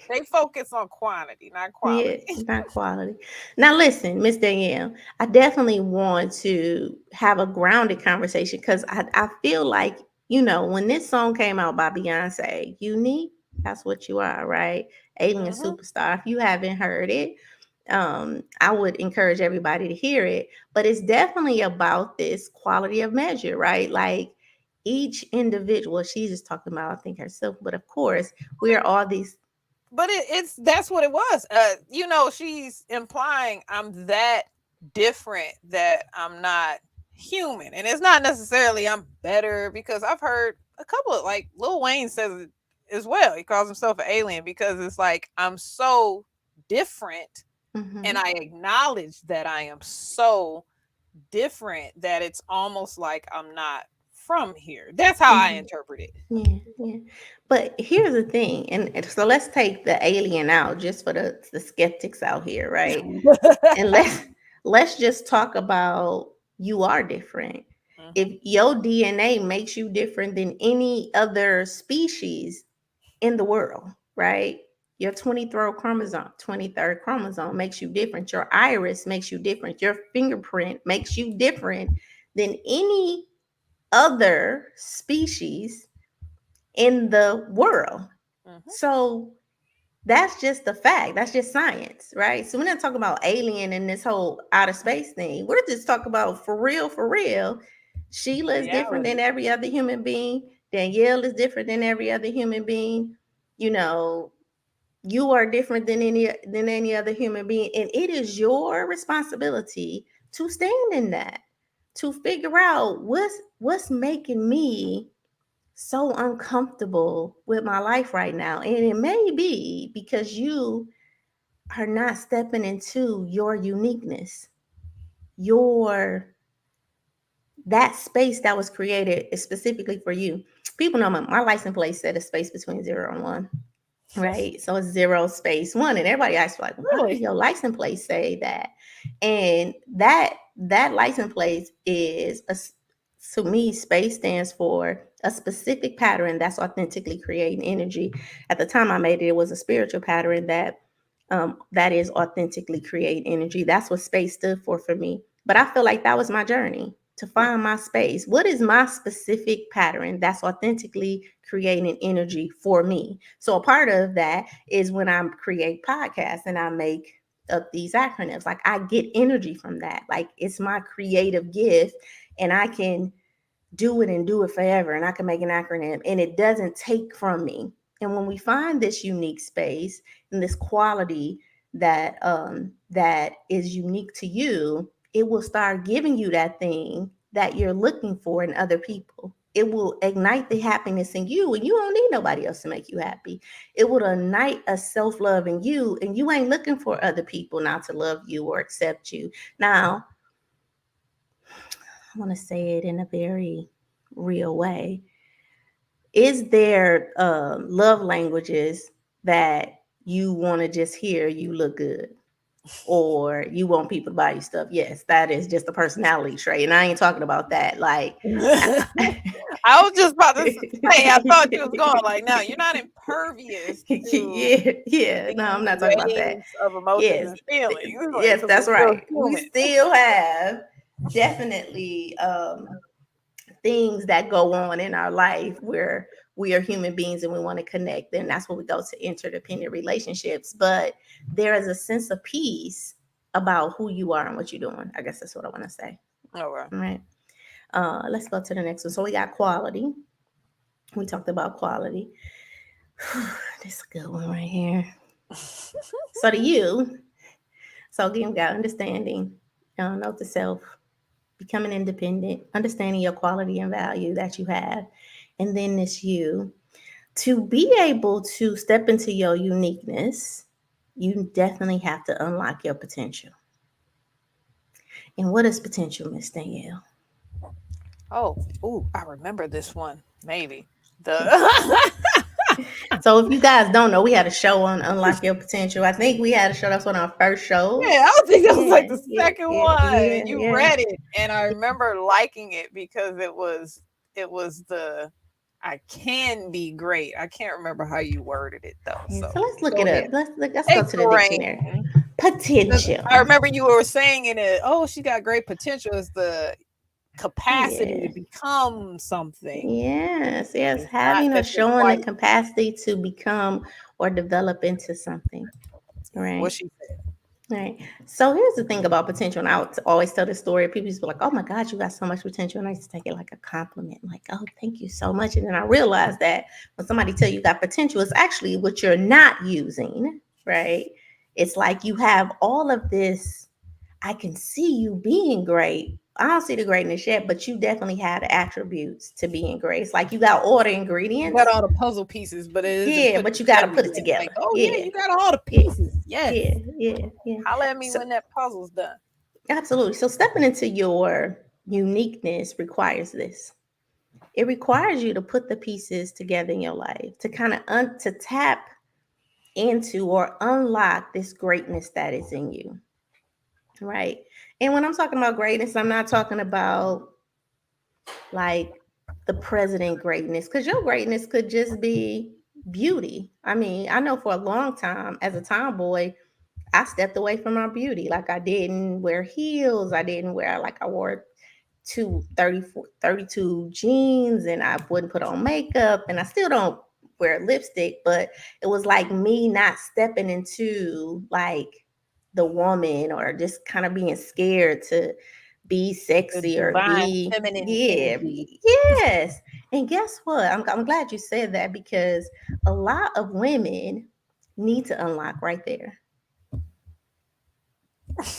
they focus on quantity, not Yeah, quality. not quality. Now, listen, Miss Danielle, I definitely want to have a grounded conversation because I feel like, when this song came out by Beyonce, unique, that's what you are, right? Alien Hmm. superstar. If you haven't heard it, I would encourage everybody to hear it. But it's definitely about this quality of measure, right? Like each individual, she's just talking about, I think, herself, but of course, we are all these. But it's that's what it was. She's implying I'm that different that I'm not human, and it's not necessarily I'm better because I've heard a couple of like Lil Wayne says it as well. He calls himself an alien because it's like I'm so different, and Mhm. I acknowledge that I am so different that it's almost like I'm not from here. That's how I Mhm. interpret it. Yeah, yeah. But here's the thing, and so let's take the alien out just for the skeptics out here, right? And let's just talk about you are different. If Hmm. your DNA makes you different than any other species in the world, right? Your 23rd chromosome makes you different. Your iris makes you different. Your fingerprint makes you different than any other species in the world. Hmm. So that's just the fact. That's just science, right? So we're not talking about alien and this whole outer space thing. We're just talking about for real, for real. Sheila is different than Reality. every other human being. Danielle is different than every other human being. You know, you are different than any other human being, and it is your responsibility to stand in that, to figure out what's making me so uncomfortable with my life right now. And it may be because you are not stepping into your uniqueness, your that space that was created specifically for you. People know my license plate said a space between 0 and 1, right? So it's 0 space 1. And everybody asks, like, why did Really? your license plate say that? And that license plate is to me, space stands for a specific pattern that's authentically creating energy. At the time I made it, it was a spiritual pattern that is authentically creating energy. That's what space stood for me. But I feel like that was my journey to find my space. What is my specific pattern that's authentically creating energy for me? So a part of that is when I create podcasts and I make up these acronyms. Like I get energy from that. Like it's my creative gift, and I can do it and do it forever, and I can make an acronym and it doesn't take from me. And when we find this unique space and this quality that is unique to you, it will start giving you that thing that you're looking for in other people. It will ignite the happiness in you, and you don't need nobody else to make you happy. It will ignite a self-love in you, and you ain't looking for other people not to love you or accept you. Now, I want to say it in a very real way. Is there love languages that you want to just hear you look good, or you want people to buy you stuff? Yes, that is just a personality trait, and I ain't talking about that. Like, I was just about to say, I thought you was going like, no, you're not impervious to yeah, yeah. No, I'm these not talking about that. waves of emotions Yes, and feelings, like, yes, because we're that's still right. We human. still have definitely things that go on in our life where we are human beings and we want to connect. And that's what we go to interdependent relationships. But there is a sense of peace about who you are and what you're doing. I guess that's what I want to say. Okay. All right. Let's go to the next one. So we got quality. We talked about quality. This is a good one right here. So the you. So again, we got understanding, note to self, becoming independent, understanding your quality and value that you have. And then this you. To be able to step into your uniqueness, you definitely have to unlock your potential. And what is potential, Miss Danielle? Oh, ooh, I remember this one. Maybe the So if you guys don't know, we had a show on Unlock Your Potential. I think we had a show, that's one of our first shows. yeah, I would think that was Yeah, like the yeah, second yeah, one, yeah, and you yeah. read it, and I remember liking it because it was the I can be great. I can't remember how you worded it though. Yeah, So so let's look go it up. ahead. Let's go to the dictionary. Explain. 'Cause I Potential. remember you were saying in it, oh, she got great potential as the capacity Yeah. to become something. Yes, yes. It's not Having or that you're showing the quite capacity to become or develop into something. what Right. she said. Right. So here's the thing about potential. And I would always tell this story. People used to be like, oh my God, you got so much potential. And I used to take it like a compliment. Like, oh, thank you so much. And then I realized that when somebody tell you got potential, it's actually what you're not using. Right. It's like you have all of this. I can see you being great. I don't see the greatness yet, but you definitely have the attributes to being great. It's like you got all the You got ingredients. all the puzzle pieces, but it isn't Yeah, put but you got to together put it yet. Like, together. oh yeah, Yeah. you got all the Yeah. pieces. Yes. Yeah. Yeah. Yeah. Holla at me So when that puzzle's done. absolutely. So stepping into your uniqueness requires this. It requires you to put the pieces together in your life to kind of to tap into or unlock this greatness that is in you, right? And when I'm talking about greatness, I'm not talking about like the president greatness, because your greatness could just be beauty. I mean, I know for a long time as a tomboy, I stepped away from my beauty. Like I didn't wear heels. I didn't wear like I wore 32 jeans, and I wouldn't put on makeup, and I still don't wear lipstick, but it was like me not stepping into like the woman, or just kind of being scared to be The sexy or divine be, feminine yeah, energy. yes. And guess what? I'm glad you said that, because a lot of women need to unlock right there,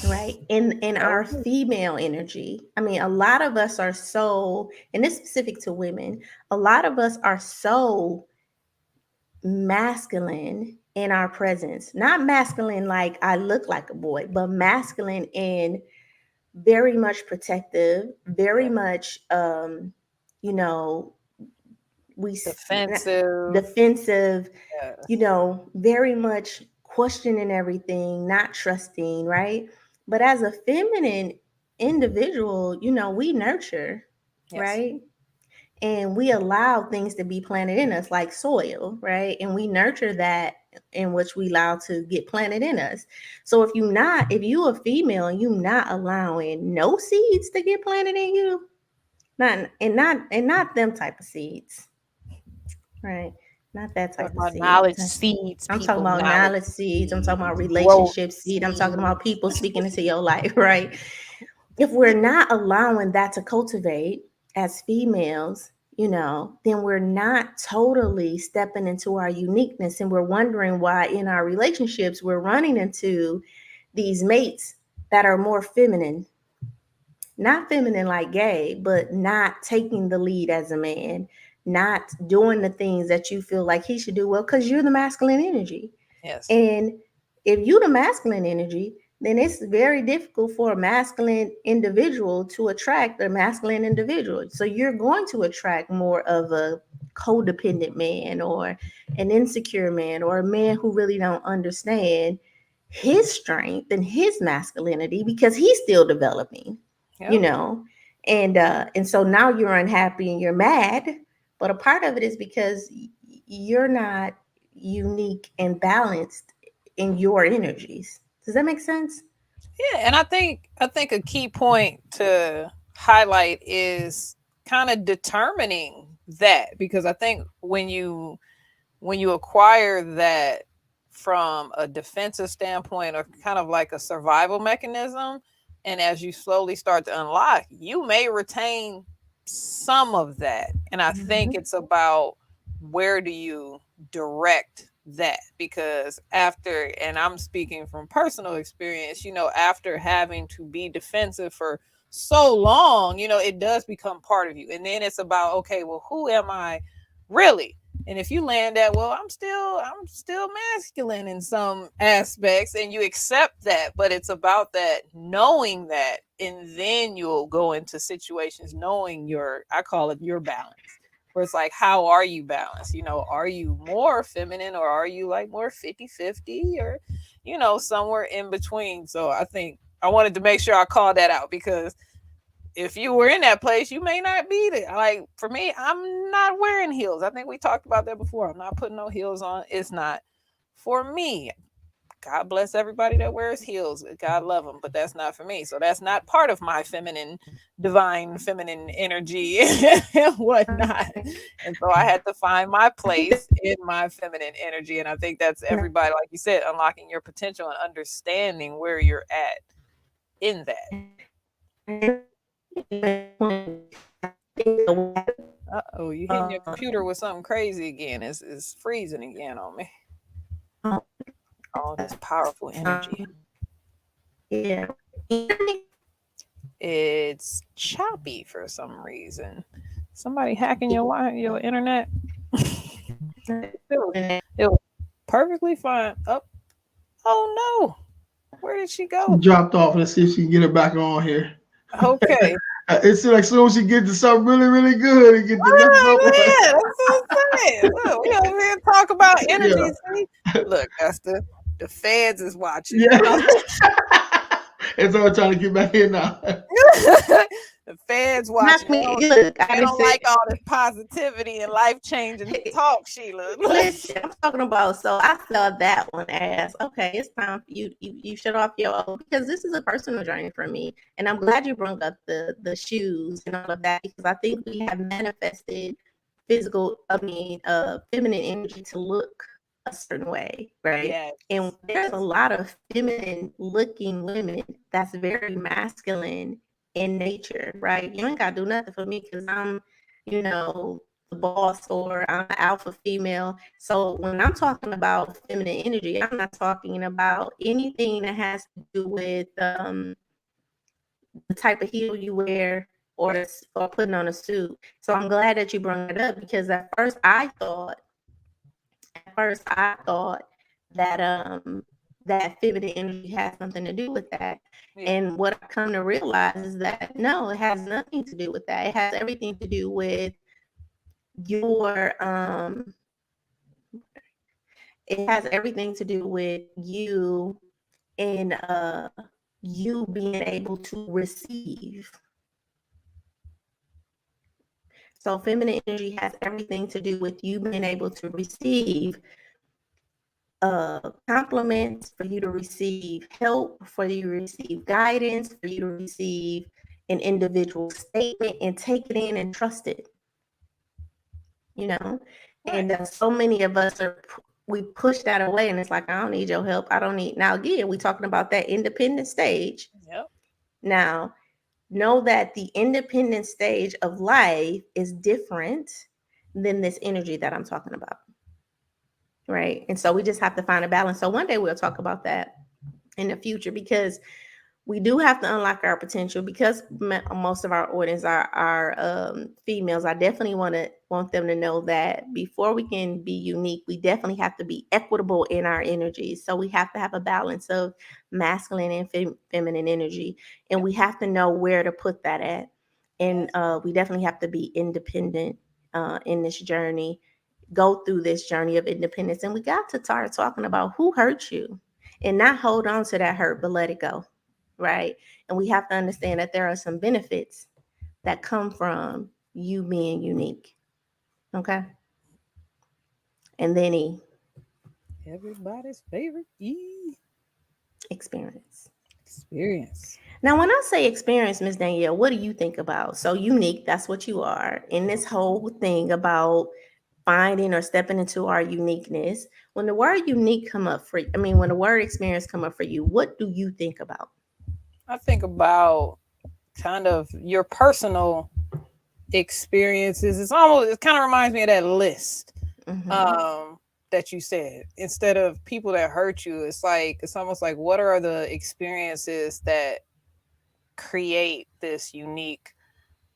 right? In So our female energy. I mean, a lot of us are so, and it's specific to women, a lot of us are so masculine in our presence. Not masculine like I look like a boy, but masculine in very much protective, very yeah, much you know, we defensive. defensive, Yes. very much questioning everything, not trusting, right? But as a feminine individual, we nurture. Yes. right? And we allow things to be planted in us like soil, right? And we nurture that in which we allow to get planted in us. So if you a female and you not allowing no seeds to get planted in you, not them type of seeds, right? Not that Talking type of about seed. knowledge seeds, I'm talking people, about knowledge knowledge seeds. I'm talking about seeds, growth relationship seed. I'm talking seeds. about people speaking into your life, right? If we're not allowing that to cultivate as females, then we're not totally stepping into our uniqueness, and we're wondering why in our relationships we're running into these mates that are more feminine, not feminine like gay, but not taking the lead as a man, not doing the things that you feel like he should do well because you're the masculine energy. Yes. And if you the masculine energy, then it's very difficult for a masculine individual to attract a masculine individual. So you're going to attract more of a codependent man or an insecure man or a man who really don't understand his strength and his masculinity because he's still developing, you Yep. know. And so now you're unhappy and you're mad, but a part of it is because you're not unique and balanced in your energies. Does that make sense? Yeah, and I think a key point to highlight is kind of determining that, because I think when you acquire that from a defensive standpoint or kind of like a survival mechanism, and as you slowly start to unlock, you may retain some of that. And I think Mhm. it's about where do you direct that, because after, and I'm speaking from personal experience, after having to be defensive for so long, it does become part of you. And then it's about, okay, well, who am I really? And if you land at, well, I'm still masculine in some aspects, and you accept that, but it's about that knowing that, and then you'll go into situations knowing I call it your balance. Where it's like, how are you balanced? Are you more feminine, or are you like more 50-50, or somewhere in between? So I think I wanted to make sure I called that out, because if you were in that place, you may not be there. Like for me, I'm not wearing heels. I think we talked about that before. I'm not putting no heels on. It's not for me. God bless everybody that wears heels. God love them, but that's not for me. So that's not part of my feminine, divine feminine energy and whatnot. And so I had to find my I think place in my feminine energy. And I think that's everybody, like you said, unlocking your potential and understanding where you're at in that. Uh oh, you hitting your computer with something crazy again. It's freezing again on me. All this powerful energy. yeah. It's choppy for some reason. Somebody hacking your internet. It was perfectly fine. Oh no. Where did she She go? dropped off. Let's see if she can get her back on here. Okay. It's like soon as she get to something really, really good and get the next Oh, one. man, that's what I'm saying. Look, we over here talk about energy. Yeah. See? Look, that's the feds is watching. Yeah. It's all trying to get back in now. The feds Knock watching. They me. don't, Look, I they didn't don't say. like all this positivity and life changing talk, Sheila. Look. Listen, I'm talking about. So I saw that one as okay. It's time for you shut off your old because this is a personal journey for me, and I'm glad you brought up the shoes and all of that because I think we have manifested physical. I mean, feminine energy to look a certain way, right? Yes. And there's a Yes. lot of feminine looking women that's very masculine in nature, right? You ain't gotta do nothing for me because I'm, the boss or I'm an alpha female. So when I'm talking about feminine energy, I'm not talking about anything that has to do with the type of heel you wear or putting on a suit. So I'm glad that you brought it up because at first I thought that that feminine energy has something to do with that. Yeah. And what I come to realize is that no, it has nothing to do with that. It has everything to do with your it has everything to do with you and you being able to receive So feminine energy has everything to do with you being able to receive compliments, for you to receive help, for you to receive guidance, for you to receive an individual statement and take it in and trust it. You know, Right. and so many of us we push that away, and it's like, I don't need your help. I don't need. Now again, we talking about that independent stage. Yep. Now, know that the independent stage of life is different than this energy that I'm talking about. Right. And so we just have to find a balance. So one day we'll talk about that in the future, because we do have to unlock our potential, because most of our audience are females. I definitely want them to know that before we can be unique, we definitely have to be equitable in our energies. So we have to have a balance of masculine and feminine energy, and we have to know where to put that at. And we definitely have to be independent in this journey, go through this journey of independence. And we got to start talking about who hurt you, and not hold on to that hurt, but let it go. Right. And we have to understand that there are some benefits that come from you being unique. Okay. And then Everybody's favorite experience. experience. Now, when I say experience, Miss Danielle, what do you think about? So unique, that's what you are in this whole thing about finding or stepping into our uniqueness. When the word unique come up for, I mean, when the word experience come up for you, what do you think about? I think about kind of your personal experiences. It kind of reminds me of that list Mm-hmm. that you said. Instead of people that hurt you, it's almost like, what are the experiences that create this unique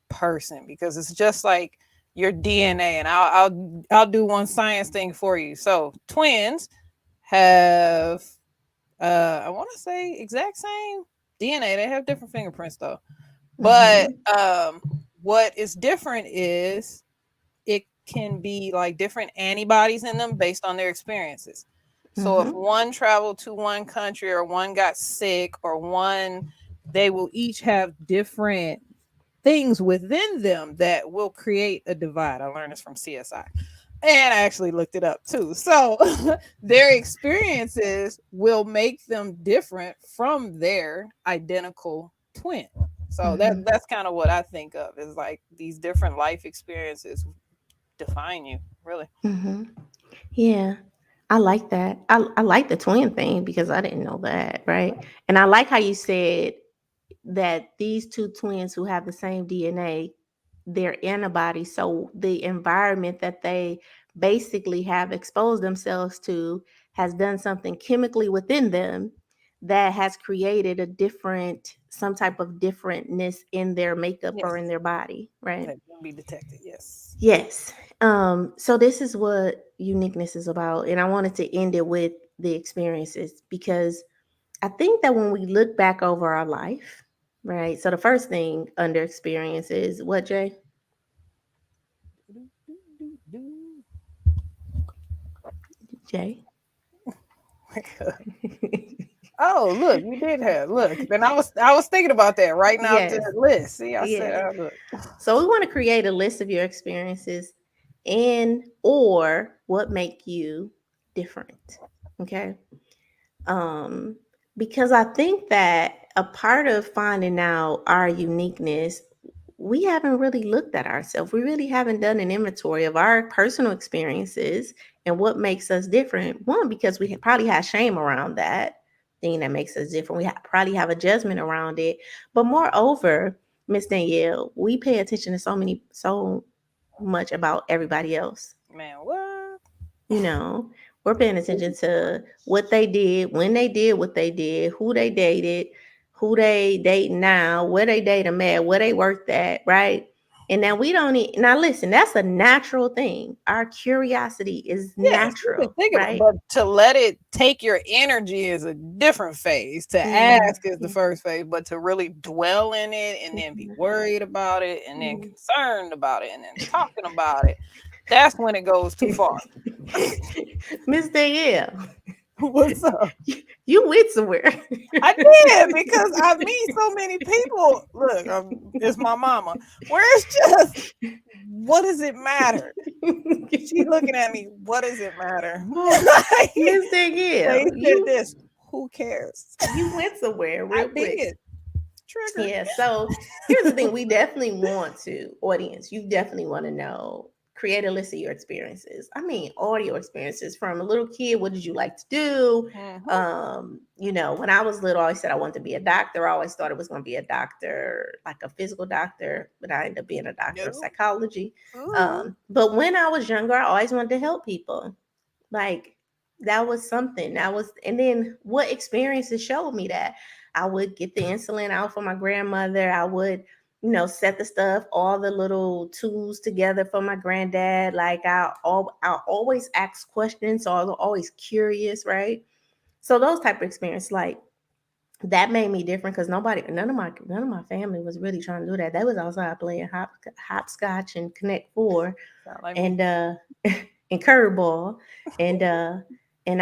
person? Because it's just like your DNA. And I'll do one science thing for you. So twins have I want to say exact same DNA. They have different fingerprints though. But Mm-hmm. what is different is it can be like different antibodies in them based on their experiences. So if Mm-hmm. one traveled to one country, or one got sick, or one, they will each have different things within them that will create a divide. I learned this from CSI. And I actually looked it up too. So their experiences will make them different from their identical twin. So Mm-hmm. that's kind of what I think of, is like these different life experiences define you, really. Mm-hmm. Yeah, I like that. I like the twin thing because I didn't know that, right? And I like how you said that these two twins who have the same DNA, their antibodies, so the environment that they basically have exposed themselves to has done something chemically within them that has created some type of differentness in their makeup or in Yes. their body, right? That can be detected. Yes. Yes. So this is what uniqueness is about. And I wanted to end it with the experiences, because I think that when we look back over our life, right? So the first thing under experience is what, Jay? Jay? Oh, look, you did have, look. Then I was thinking about that, writing out the Yes. list. See, I said, Yes. look. So we want to create a list of your experiences and or what make you different. Okay. Um, because I think that a part of finding out our uniqueness, we haven't really looked at ourselves. We really haven't done an inventory of our personal experiences and what makes us different. One, because we probably have shame around that thing that makes us different. Probably have a judgment around it. But moreover, Miss Danielle, we pay attention to so much about everybody else. Man, what? You know, we're paying attention to what they did, when they did what they did, who they dated, who they date now, where they date them at, where they worked at, right? And now we don't need, now listen, that's a natural thing. Our curiosity is Yes, you can natural, think about, right? but to let it take your energy is a different phase. To Yeah. ask is the first phase, but to really dwell in it and then be worried about it and then concerned about it and then talking about it, that's when it goes too far. Miss Danielle, What's up? You went somewhere. I did because I meet so many people. Look, it's my mama. Where it's just, what does it matter? She looking at me. What does it matter? Oh, Miss They Danielle, said this. Who cares? you went somewhere I real quick. did. Trigger. Yeah, so here's the thing. We definitely want to, audience, you definitely want to know, create a list of your experiences. I mean, all your experiences from a little kid. What did you like to do? Mm-hmm. When I was little, I always said I wanted to be a doctor. I always thought it was going to be a doctor, like a physical doctor, but I ended up being a doctor of No. psychology. Ooh. But when I was younger, I always wanted to help people. Like that was something. That was, and then what experiences showed me that I would get the insulin out for my grandmother. I would, set the stuff, all the little tools together for my granddad. Like I always ask questions, so I was always curious, right? So those type of experience, like that made me different because none of my family was really trying to do that. They was outside playing hopscotch and Connect Four Sound like me. and and curveball and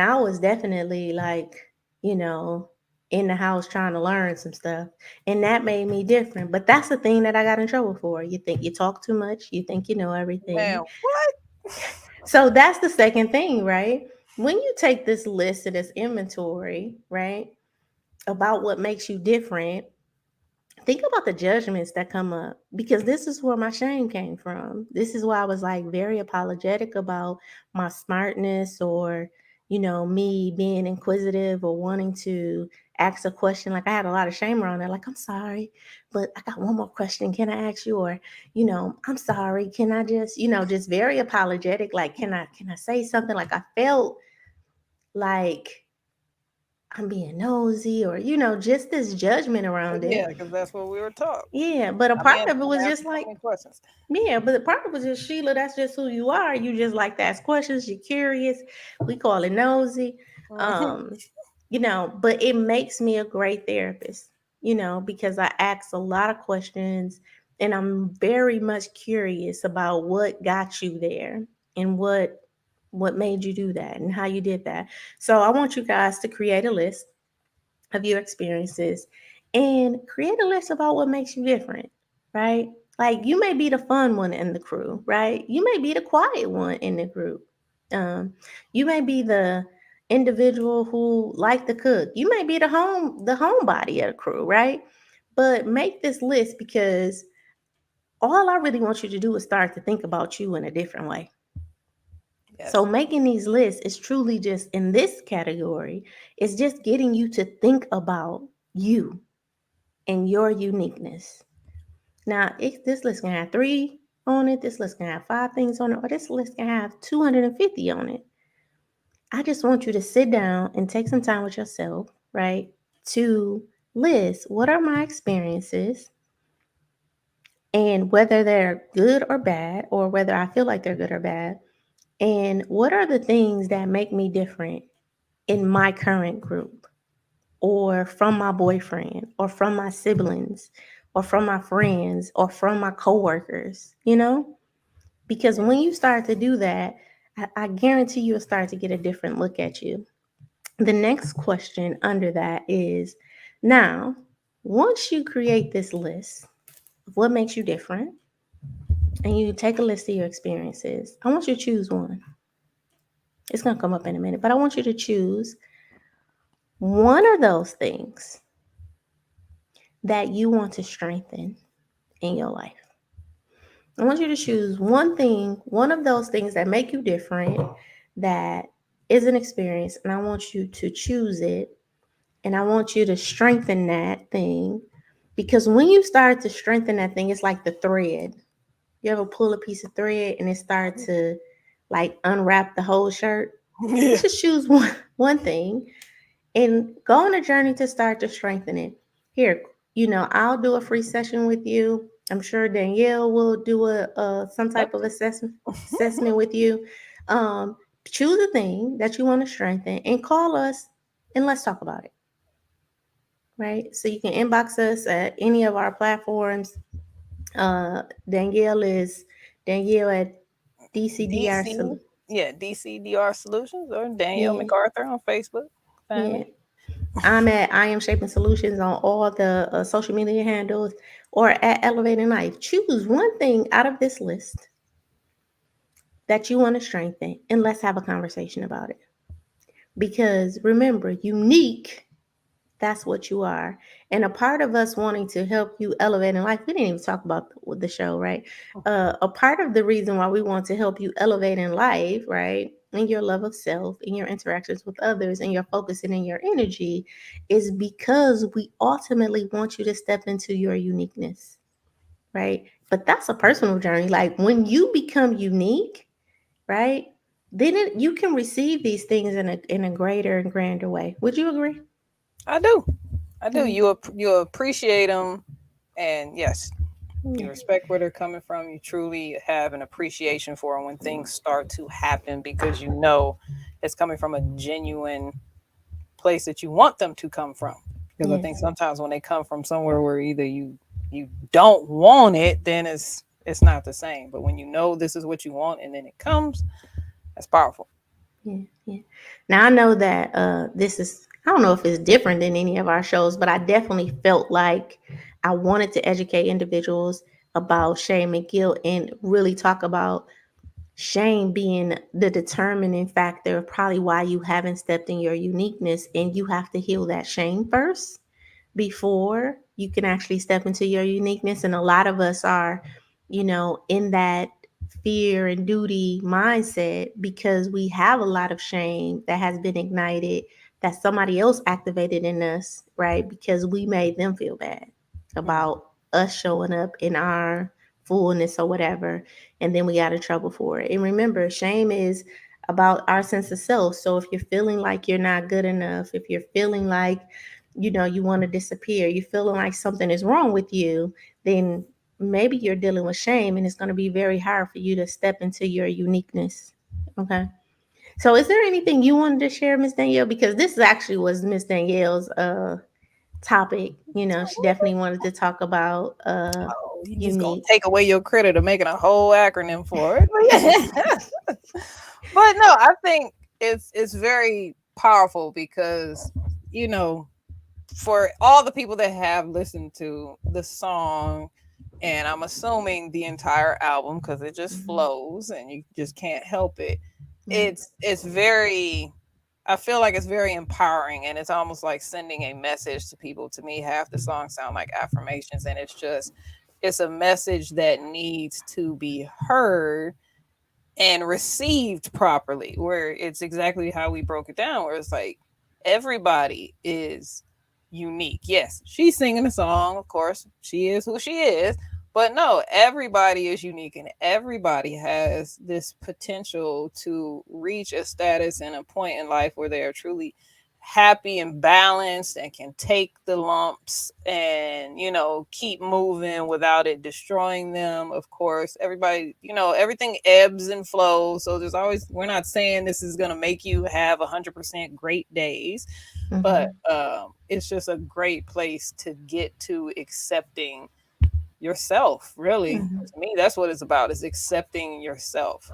I was definitely like, you know, in the house trying to learn some stuff. And that made me different. But that's the thing that I got in trouble for. You think you talk too much, you think you know Man, everything. what? So that's the second thing, right? When you take this list of this inventory, right, about what makes you different, think about the judgments that come up because this is where my shame came from. This is why I was like very apologetic about my smartness or, me being inquisitive or wanting to ask a question. Like I had a lot of shame around that. Like, I'm sorry, but I got one more question. Can I ask you? Or, I'm sorry. Can I just, just very apologetic. Like, can I say something? Like I felt like I'm being nosy or, just this judgment around Yeah, it. because that's what we were taught. Yeah, but a I'm part of it was just asking so like, many questions. yeah, but the part of it was just Sheila, that's just who you are. You just like to ask questions, you're curious. We call it nosy. Mhm. Um, but it makes me a great therapist, because I ask a lot of questions and I'm very much curious about what got you there and what made you do that and how you did that. So I want you guys to create a list of your experiences and create a list about what makes you different, right? Like you may be the fun one in the crew, right? You may be the quiet one in the group. Um, you may be the individual who like to cook. You may be the homebody of the crew, right? But make this list because all I really want you to do is start to think about you in a different way. So Yes. making these lists is truly just in this category, it's just getting you to think about you and your uniqueness. Now, if this list can have 3 on it, this list can have 5 things on it, or this list can have 250 on it. I just want you to sit down and take some time with yourself, right? To list what are my experiences and whether they're good or bad, or whether I feel like they're good or bad. And what are the things that make me different in my current group, or from my boyfriend, or from my siblings, or from my friends, or from my coworkers, Because when you start to do that, I guarantee you'll start to get a different look at you. The next question under that is now, once you create this list of what makes you different, and you take a list of your experiences, I want you to choose one. It's going to come up in a minute, but I want you to choose one of those things that you want to strengthen in your life. I want you to choose one thing, one of those things that make you different, that is an experience, and I want you to choose it, and I want you to strengthen that thing. Because when you start to strengthen that thing, it's like the thread. You ever pull a piece of thread and it starts to like unwrap the whole shirt? Yeah. Let's just choose one thing and go on a journey to start to strengthen it. Here, I'll do a free session with you. I'm sure Danielle will do some Yep. type of assessment with you. Um, Choose a thing that you want to strengthen and call us and let's talk about it. Right? So you can inbox us at any of our platforms. Danielle is Danielle at DCDR DC Yeah, DCDR Solutions or Danielle Yeah, MacArthur on Facebook. Find yeah. me. I'm at I am shaping solutions on all the social media handles or at Elevating Life. Choose one thing out of this list that you want to strengthen and let's have a conversation about it. Because remember, unique, that's what you are. And a part of us wanting to help you elevate in life, we didn't even talk about the show, right? A part of the reason why we want to help you elevate in life, right? In your love of self, in your interactions with others, and your focus and in your energy, is because we ultimately want you to step into your uniqueness, right? But that's a personal journey. Like when you become unique, right? Then you can receive these things in a greater and grander way. Would you agree? I do. I do. Yeah. You appreciate them, and yes, you Yeah. respect where they're coming from. You truly have an appreciation for them when things start to happen because you know it's coming from a genuine place that you want them to come from. Because I think Yes. sometimes when they come from somewhere where either you don't want it, then it's not the same. But when you know this is what you want and then it comes, that's powerful. Yeah. Yeah. Now I know that this is I don't know if it's different than any of our shows, but I definitely felt like I wanted to educate individuals about shame and guilt and really talk about shame being the determining factor of probably why you haven't stepped in your uniqueness and you have to heal that shame first before you can actually step into your uniqueness. And a lot of us are, in that fear and duty mindset because we have a lot of shame that has been ignited that somebody else activated in us, right? Because we made them feel bad Mhm. about us showing up in our fullness or whatever. And then we got in trouble for it. And remember, shame is about our sense of self. So if you're feeling like you're not good enough, if you're feeling like you want to disappear, you're feeling like something is wrong with you, then maybe you're dealing with shame and it's going to be very hard for you to step into your uniqueness. Okay. So is there anything you wanted to share, Miss Danielle? Because this actually was Miss Danielle's topic. She definitely wanted to talk about Oh, you just gonna unique. take away your credit of making a whole acronym for it. But no, I think it's very powerful because you know for all the people that have listened to the song, and I'm assuming the entire album because it just Mhm. flows and you just can't help it. Right. It's very I feel like it's very empowering and it's almost like sending a message to people. To me, half the songs sound like affirmations, and it's a message that needs to be heard and received properly, where it's exactly how we broke it down, where it's like everybody is unique. Yes, she's singing a song, of course, she is who she is, but no, everybody is unique and everybody has this potential to reach a status and a point in life where they are truly happy and balanced and can take the lumps and keep moving without it destroying them. Of course, everybody, everything ebbs and flows, so there's always, we're not saying this is going to make you have 100% great days, but Hmm. it's just a great place to get to accepting yourself. Really, Hmm. to me, that's what it's about, is accepting yourself.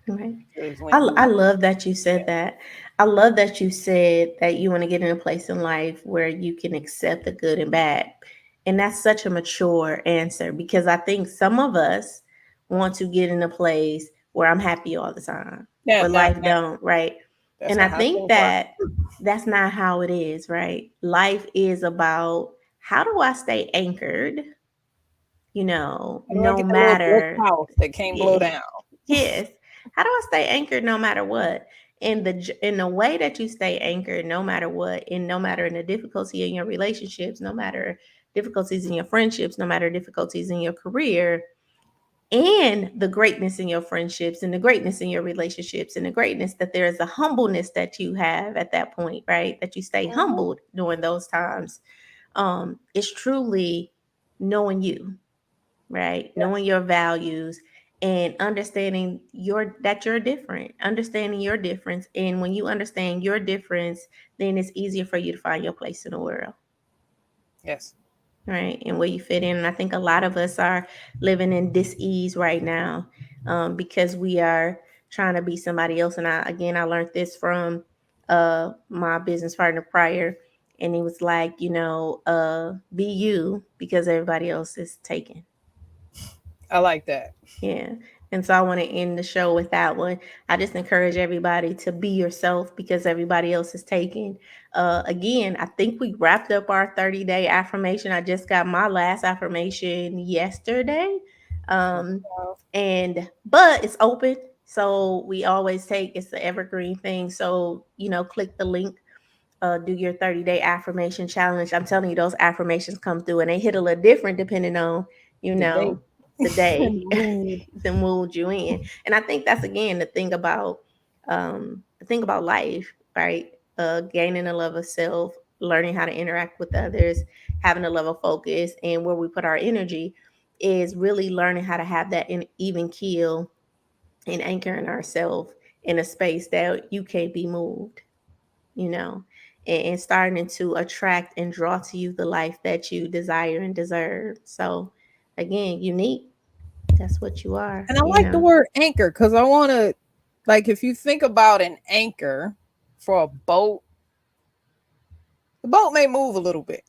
Right. Because I, when you I love that you said that. I love that you said that you want to get in a place in life where you can accept the good and bad. And that's such a mature answer because I think some of us want to get in a place where I'm happy all the time, yeah, but life don't, right? that's And I not how think things work. that that's not how it is, right? Life is about how do I stay anchored, How do I no get that little brick matter. house that can't blow Yeah. down? Yes. How do I stay anchored no matter what? In the way that you stay anchored no matter what, and no matter in the difficulty in your relationships, no matter difficulties in your friendships, no matter difficulties in your career, and the greatness in your friendships and the greatness in your relationships and the greatness that there is a humbleness that you have at that point, right? That you stay Mhm. humbled during those times. It's truly knowing you, right? Knowing Yes. your values and understanding you're different, understanding your difference. And when you understand your difference, then it's easier for you to find your place in the world, Yes. right? And where you fit in. And I think a lot of us are living in dis-ease right now because we are trying to be somebody else. And I learned this from my business partner prior, and he was like, be you because everybody else is taken. I like that. Yeah. And so I want to end the show with that one. I just encourage everybody to be yourself because everybody else is taken. Again, I think we wrapped up our 30-day affirmation. I just got my last affirmation yesterday. Um, but it's open. So we always take it's the evergreen thing. So, click the link, do your 30-day affirmation challenge. I'm telling you, those affirmations come through and they hit a little different depending on, you The day. know, the day, And mood. the mood you in. And I think that's again the thing about life, right? Gaining a love of self, learning how to interact with others, having a level of focus, and where we put our energy is really learning how to have that even keel and anchoring ourselves in a space that you can't be moved, you know, and starting to attract and draw to you the life that you desire and deserve. So, again, unique, that's what you are, And I like the word anchor because I want to, like, if you think about an anchor for a boat, the boat may move a little bit,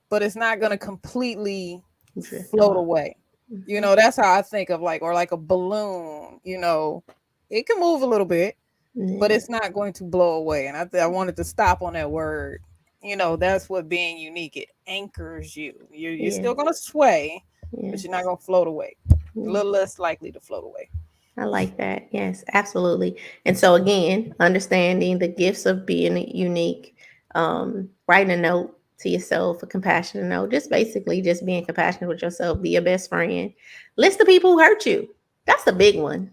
but it's not going to completely drift float off. away. Mm-hmm. That's how I think of or like a balloon, it can move a little bit, but Yeah. it's not going to blow away. And I wanted to stop on that word. That's what being unique, it anchors you. You're Yeah. still going to sway, but Yes. you're not going to float away. A Yes. little less likely to float away. I like that. Yes, absolutely. And so again, understanding the gifts of being unique, writing a note to yourself, a compassionate note, just basically just being compassionate with yourself, be your best friend. List the people who hurt you. That's the big one.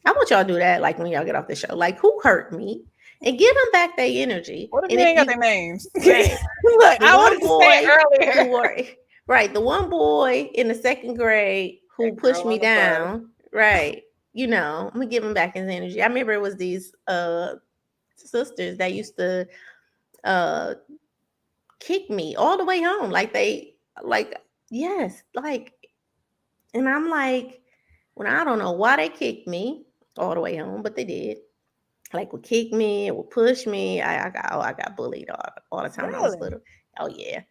I want y'all to do that like when y'all get off the show. Like who hurt me? And give them back their energy. What if And you if ain't got you their names? right, Look, the I one wanted to say boy it who earlier. were right, the one boy in the second grade who That pushed girl me on the bus. down, right. I'm gonna give him back his energy. I remember it was these sisters that used to uh kick me all the way home. Like yes, like, and I'm like, when I don't know why they kicked me all the way home, but they did. Like would kick me, it would push me. I got bullied all the time when I was Really? little. Oh yeah.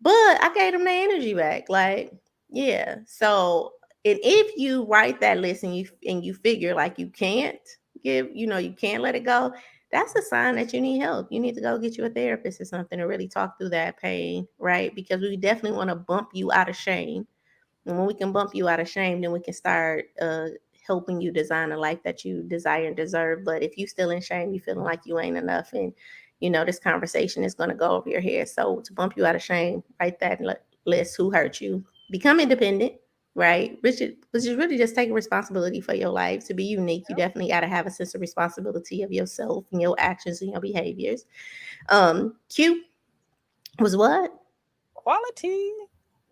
But I gave them their energy back. Like, yeah. So and if you write that list and you figure like you can't you can't let it go, that's a sign that you need help. You need to go get you a therapist or something to really talk through that pain, right? Because we definitely want to bump you out of shame, and when we can bump you out of shame, then we can start helping you design a life that you desire and deserve. But if you still in shame, you feeling like you ain't enough, and this conversation is going to go over your head. So to bump you out of shame, write that list. Who hurt you? Become independent, right? Which is really just taking responsibility for your life. To be unique, you definitely got to have a sense of responsibility of yourself and your actions and your behaviors. Q was what? Quality.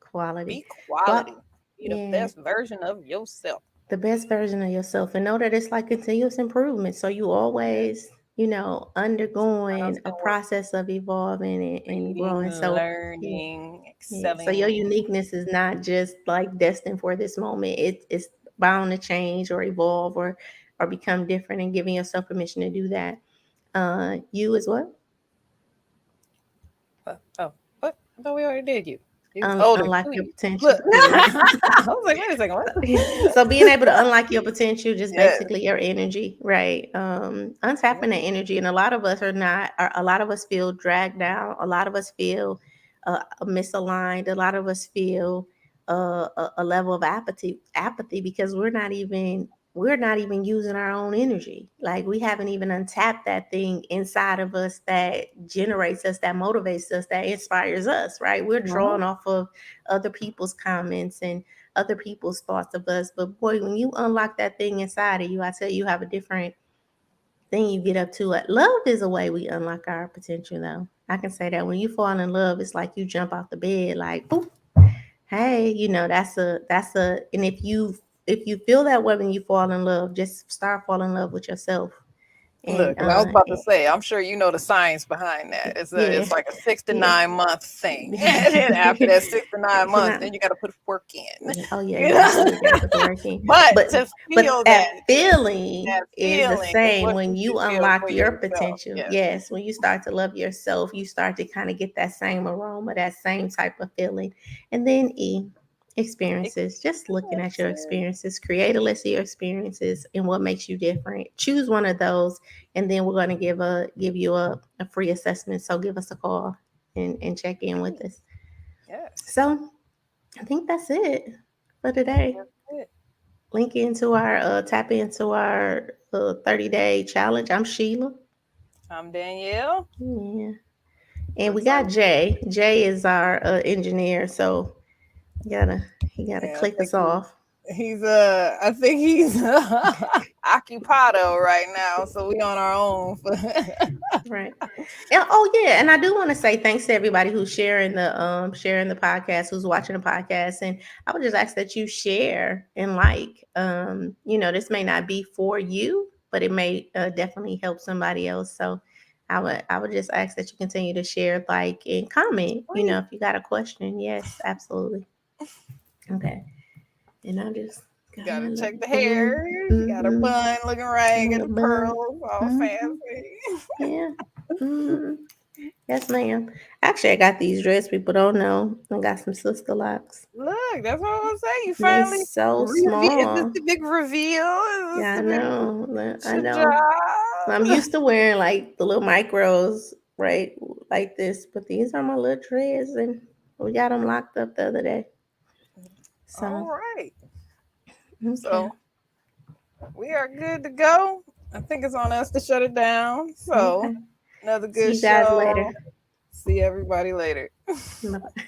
Quality. Be quality. Qual- Be the yeah. best version of yourself. The best version of yourself, and know that it's like continuous improvement. So you always, undergoing a Constant work. process of evolving and Reading, growing. So yeah, learning, yeah. So your excelling. uniqueness is not just like destined for this moment. It's bound to change or evolve or become different, and giving yourself permission to do that. You is what? Oh, what? I thought we already did you. The Unlock Q your you. potential. Look. I was like, wait a second, what? So being able to unlock your potential, just Yes. basically your energy, right? Untapping that energy, and a lot of us are not. A lot of us feel dragged down. A lot of us feel misaligned. A lot of us feel a level of apathy because we're not even using our own energy. Like we haven't even untapped that thing inside of us that generates us, that motivates us, that inspires us, right? We're Mhm. drawing off of other people's comments and other people's thoughts of us. But boy, when you unlock that thing inside of you, I tell you, you have a different thing you get up to. It. Love is a way we unlock our potential, though. I can say that when you fall in love, it's like you jump off the bed, like, boop, hey, that's a and if you feel that way when you fall in love, just start falling in love with yourself. And Look, and I was about to say, I'm sure you know the science behind that. yeah, It's like a 6 to 9 month thing, and then after yeah. that 6 to 9 months, Can then you got to put work in. Oh yeah, You you know, absolutely gotta put the work in. but But to but feel that that feeling is the feeling is same what when you you should feel unlock for your yourself. potential. Yes, Yes, when you start to love yourself, you start to kind of get that same aroma, that same type of feeling. And then experiences. Just looking at your experiences. experiences, create a list of your experiences and what makes you different. Choose one of those, and then we're going to give you a free assessment. So give us a call and check in with us. Yes, So I think that's it for today. that's it. Link into our tap into our 30-day challenge. I'm Sheila. I'm Danielle. Yeah. And we Looks like got Jay. Jay is our engineer, so he gotta yeah, click us off. I think he's occupado right now, so we on our own. Right. And, oh yeah, and I do want to say thanks to everybody who's sharing the podcast, who's watching the podcast, and I would just ask that you share and like. This may not be for you, but it may definitely help somebody else. So I would just ask that you continue to share, like, and comment. If you got a question, yes, absolutely. Okay. And I just got my Gotta little check the bun. hair. She got her Mm-hmm. bun looking right. My Got little the bun. pearls all Mm-hmm. fancy. Yeah. Mm-hmm. Yes, ma'am. Actually, I got these dress people don't know. I got some sister locks. Look, that's what I was saying. You They finally so reveal. Is this small. the big reveal? Is this Yeah, I the big know. I know. I'm job? used to wearing like the little micros, right? Like this, but these are my little dreads, and we got them locked up the other day. All So, right. okay. So we are good to go. I think it's on us to shut it down. So Okay. another See good you guys show. later. See everybody later. Bye-bye.